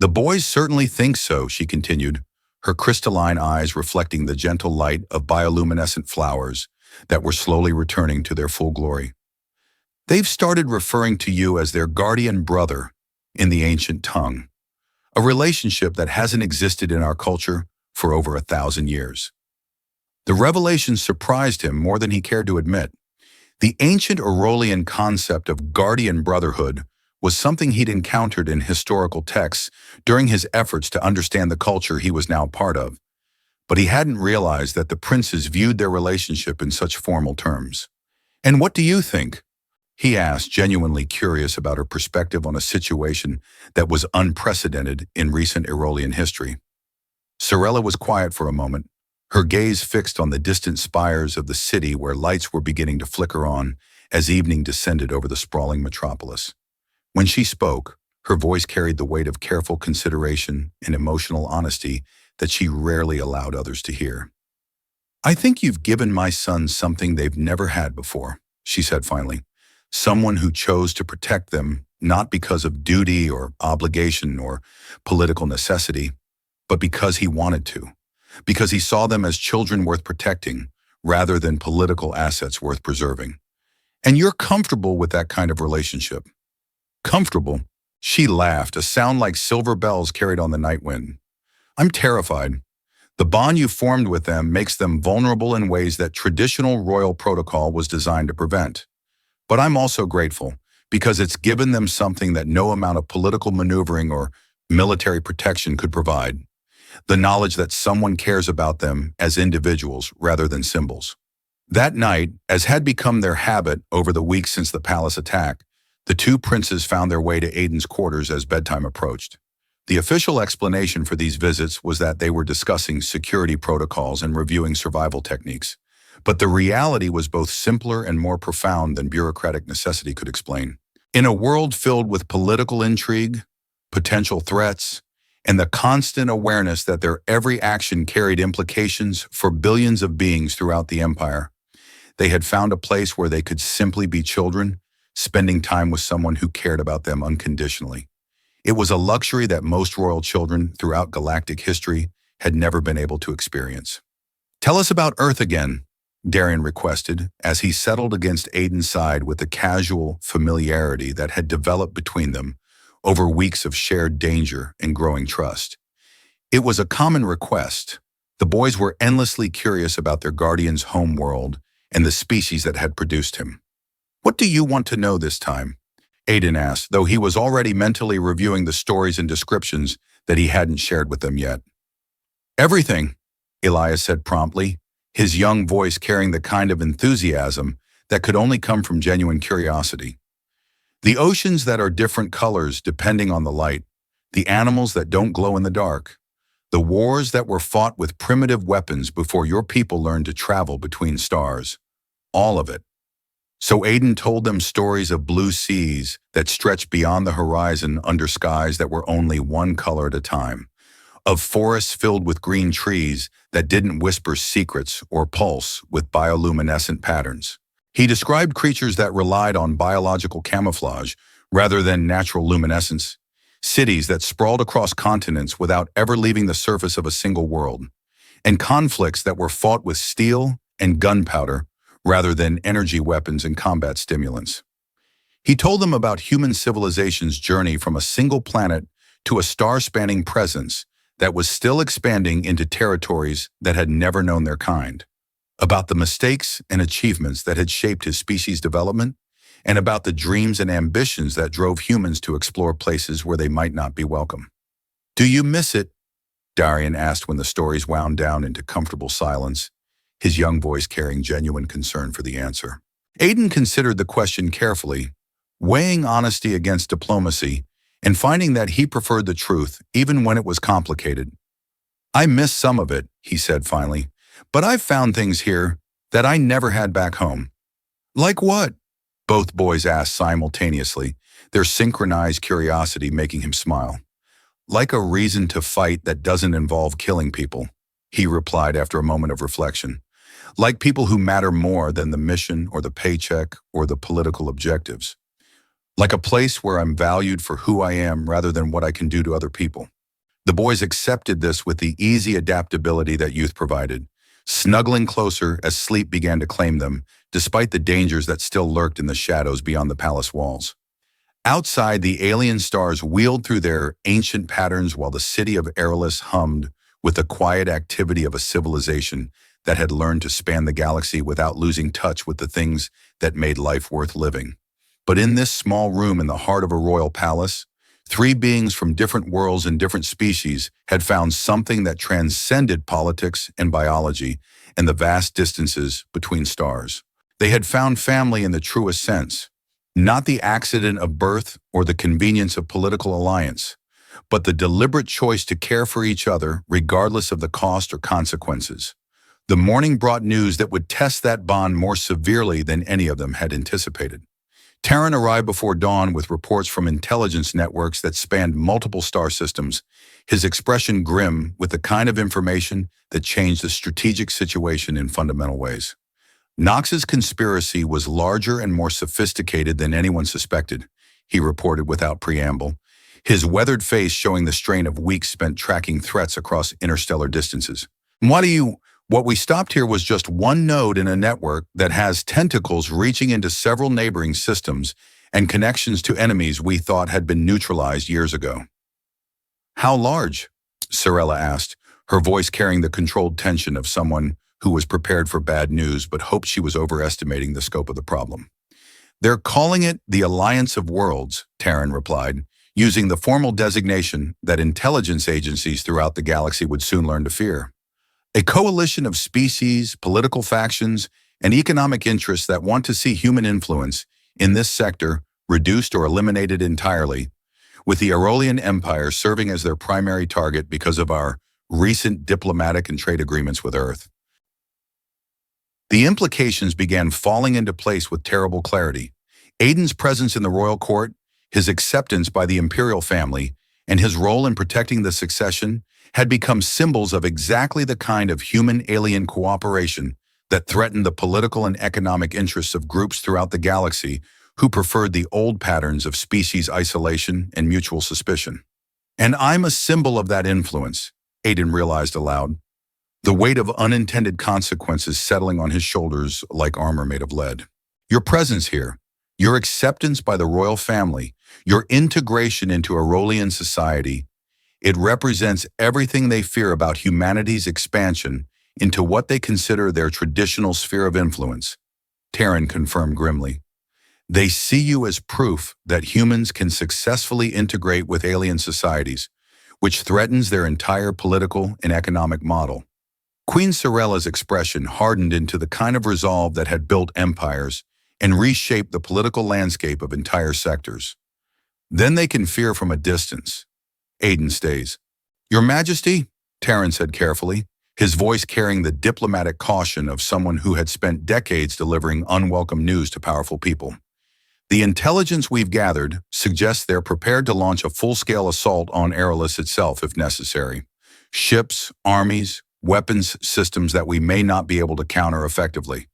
"The boys certainly think so," she continued, her crystalline eyes reflecting the gentle light of bioluminescent flowers that were slowly returning to their full glory. "They've started referring to you as their guardian brother in the ancient tongue, a relationship that hasn't existed in our culture for over 1,000 years. The revelation surprised him more than he cared to admit. The ancient Aerolian concept of guardian brotherhood was something he'd encountered in historical texts during his efforts to understand the culture he was now part of, but he hadn't realized that the princes viewed their relationship in such formal terms. "And what do you think?" he asked, genuinely curious about her perspective on a situation that was unprecedented in recent Aerolian history. Serela was quiet for a moment, her gaze fixed on the distant spires of the city where lights were beginning to flicker on as evening descended over the sprawling metropolis. When she spoke, her voice carried the weight of careful consideration and emotional honesty that she rarely allowed others to hear. "I think you've given my sons something they've never had before," she said finally. "Someone who chose to protect them, not because of duty or obligation or political necessity, but because he wanted to, because he saw them as children worth protecting rather than political assets worth preserving. And you're comfortable with that kind of relationship." "Comfortable?" She laughed, a sound like silver bells carried on the night wind. "I'm terrified. The bond you formed with them makes them vulnerable in ways that traditional royal protocol was designed to prevent. But I'm also grateful, because it's given them something that no amount of political maneuvering or military protection could provide: the knowledge that someone cares about them as individuals rather than symbols." That night, as had become their habit over the weeks since the palace attack, The two princes found their way to Aiden's quarters as bedtime approached. The official explanation for these visits was that they were discussing security protocols and reviewing survival techniques. But the reality was both simpler and more profound than bureaucratic necessity could explain. In a world filled with political intrigue, potential threats, and the constant awareness that their every action carried implications for billions of beings throughout the empire, they had found a place where they could simply be children, spending time with someone who cared about them unconditionally. It was a luxury that most royal children throughout galactic history had never been able to experience. "Tell us about Earth again," Darian requested, as he settled against Aiden's side with the casual familiarity that had developed between them over weeks of shared danger and growing trust. It was a common request. The boys were endlessly curious about their guardian's home world and the species that had produced him. "What do you want to know this time?" Aiden asked, though he was already mentally reviewing the stories and descriptions that he hadn't shared with them yet. "Everything," Elias said promptly, his young voice carrying the kind of enthusiasm that could only come from genuine curiosity. "The oceans that are different colors depending on the light, the animals that don't glow in the dark, the wars that were fought with primitive weapons before your people learned to travel between stars. All of it." So Aiden told them stories of blue seas that stretched beyond the horizon under skies that were only one color at a time, of forests filled with green trees that didn't whisper secrets or pulse with bioluminescent patterns. He described creatures that relied on biological camouflage rather than natural luminescence, cities that sprawled across continents without ever leaving the surface of a single world, and conflicts that were fought with steel and gunpowder rather than energy weapons and combat stimulants. He told them about human civilization's journey from a single planet to a star-spanning presence that was still expanding into territories that had never known their kind, about the mistakes and achievements that had shaped his species' development, and about the dreams and ambitions that drove humans to explore places where they might not be welcome. "Do you miss it?" Darian asked when the stories wound down into comfortable silence, his young voice carrying genuine concern for the answer. Aiden considered the question carefully, weighing honesty against diplomacy and finding that he preferred the truth even when it was complicated. "I miss some of it," he said finally, "but I've found things here that I never had back home." "Like what?" both boys asked simultaneously, their synchronized curiosity making him smile. "Like a reason to fight that doesn't involve killing people," he replied after a moment of reflection. "Like people who matter more than the mission or the paycheck or the political objectives. Like a place where I'm valued for who I am rather than what I can do to other people." The boys accepted this with the easy adaptability that youth provided, snuggling closer as sleep began to claim them, despite the dangers that still lurked in the shadows beyond the palace walls. Outside, the alien stars wheeled through their ancient patterns while the city of Aerolis hummed with the quiet activity of a civilization that had learned to span the galaxy without losing touch with the things that made life worth living. But in this small room in the heart of a royal palace, three beings from different worlds and different species had found something that transcended politics and biology and the vast distances between stars. They had found family in the truest sense, not the accident of birth or the convenience of political alliance, but the deliberate choice to care for each other regardless of the cost or consequences. The morning brought news that would test that bond more severely than any of them had anticipated. Terran arrived before dawn with reports from intelligence networks that spanned multiple star systems, his expression grim with the kind of information that changed the strategic situation in fundamental ways. Nox's conspiracy was larger and more sophisticated than anyone suspected, he reported without preamble, his weathered face showing the strain of weeks spent tracking threats across interstellar distances. What we stopped here was just one node in a network that has tentacles reaching into several neighboring systems and connections to enemies we thought had been neutralized years ago." "How large?" Serela asked, her voice carrying the controlled tension of someone who was prepared for bad news but hoped she was overestimating the scope of the problem. "They're calling it the Alliance of Worlds," Terran replied, using the formal designation that intelligence agencies throughout the galaxy would soon learn to fear. "A coalition of species, political factions, and economic interests that want to see human influence in this sector reduced or eliminated entirely, with the Aerolian Empire serving as their primary target because of our recent diplomatic and trade agreements with Earth. The implications began falling into place with terrible clarity. Aiden's presence in the royal court, his acceptance by the imperial family, and his role in protecting the succession had become symbols of exactly the kind of human-alien cooperation that threatened the political and economic interests of groups throughout the galaxy who preferred the old patterns of species isolation and mutual suspicion. And I'm a symbol of that influence, Aiden realized aloud, the weight of unintended consequences settling on his shoulders like armor made of lead. Your presence here, your acceptance by the royal family, your integration into Aerolian society, it represents everything they fear about humanity's expansion into what they consider their traditional sphere of influence, Terran confirmed grimly. They see you as proof that humans can successfully integrate with alien societies, which threatens their entire political and economic model. Queen Serela's expression hardened into the kind of resolve that had built empires and reshaped the political landscape of entire sectors. Then they can fear from a distance. Aiden stays. Your Majesty, Terran said carefully, his voice carrying the diplomatic caution of someone who had spent decades delivering unwelcome news to powerful people. The intelligence we've gathered suggests they're prepared to launch a full-scale assault on Aerolis itself if necessary. Ships, armies, weapons systems that we may not be able to counter effectively.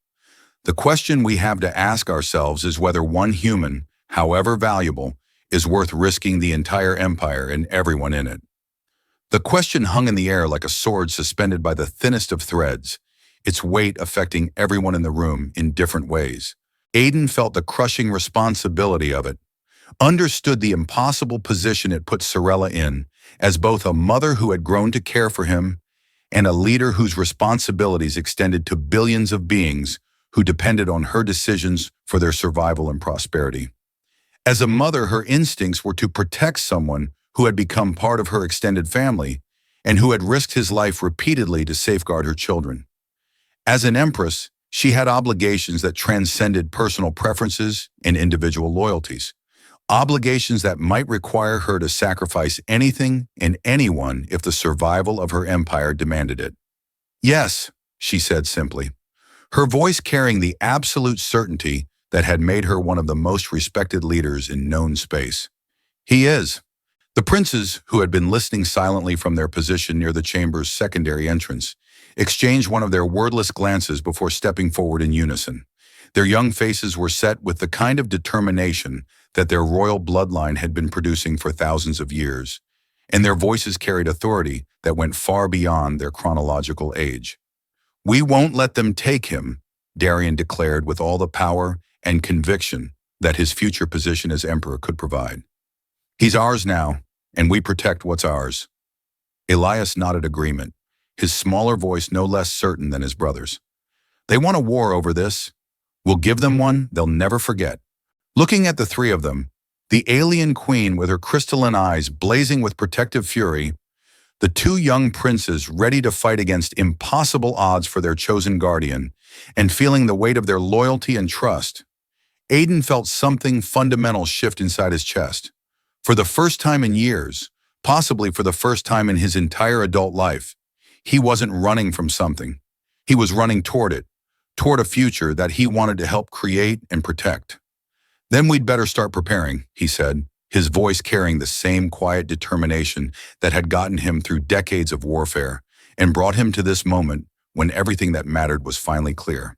The question we have to ask ourselves is whether one human, however valuable, is worth risking the entire empire and everyone in it. The question hung in the air like a sword suspended by the thinnest of threads, its weight affecting everyone in the room in different ways. Aiden felt the crushing responsibility of it, understood the impossible position it put Serela in, as both a mother who had grown to care for him and a leader whose responsibilities extended to billions of beings who depended on her decisions for their survival and prosperity. As a mother, her instincts were to protect someone who had become part of her extended family and who had risked his life repeatedly to safeguard her children. As an empress, she had obligations that transcended personal preferences and individual loyalties, obligations that might require her to sacrifice anything and anyone if the survival of her empire demanded it. Yes, she said simply, her voice carrying the absolute certainty that had made her one of the most respected leaders in known space. He is. The princes, who had been listening silently from their position near the chamber's secondary entrance, exchanged one of their wordless glances before stepping forward in unison. Their young faces were set with the kind of determination that their royal bloodline had been producing for thousands of years, and their voices carried authority that went far beyond their chronological age. We won't let them take him, Darian declared with all the power and conviction that his future position as emperor could provide. He's ours now, and we protect what's ours. Elias nodded agreement, his smaller voice no less certain than his brother's. They want a war over this. We'll give them one they'll never forget. Looking at the three of them, the alien queen with her crystalline eyes blazing with protective fury, the two young princes ready to fight against impossible odds for their chosen guardian, and feeling the weight of their loyalty and trust, Aiden felt something fundamental shift inside his chest. For the first time in years, possibly for the first time in his entire adult life, he wasn't running from something. He was running toward it, toward a future that he wanted to help create and protect. Then we'd better start preparing, he said, his voice carrying the same quiet determination that had gotten him through decades of warfare and brought him to this moment when everything that mattered was finally clear.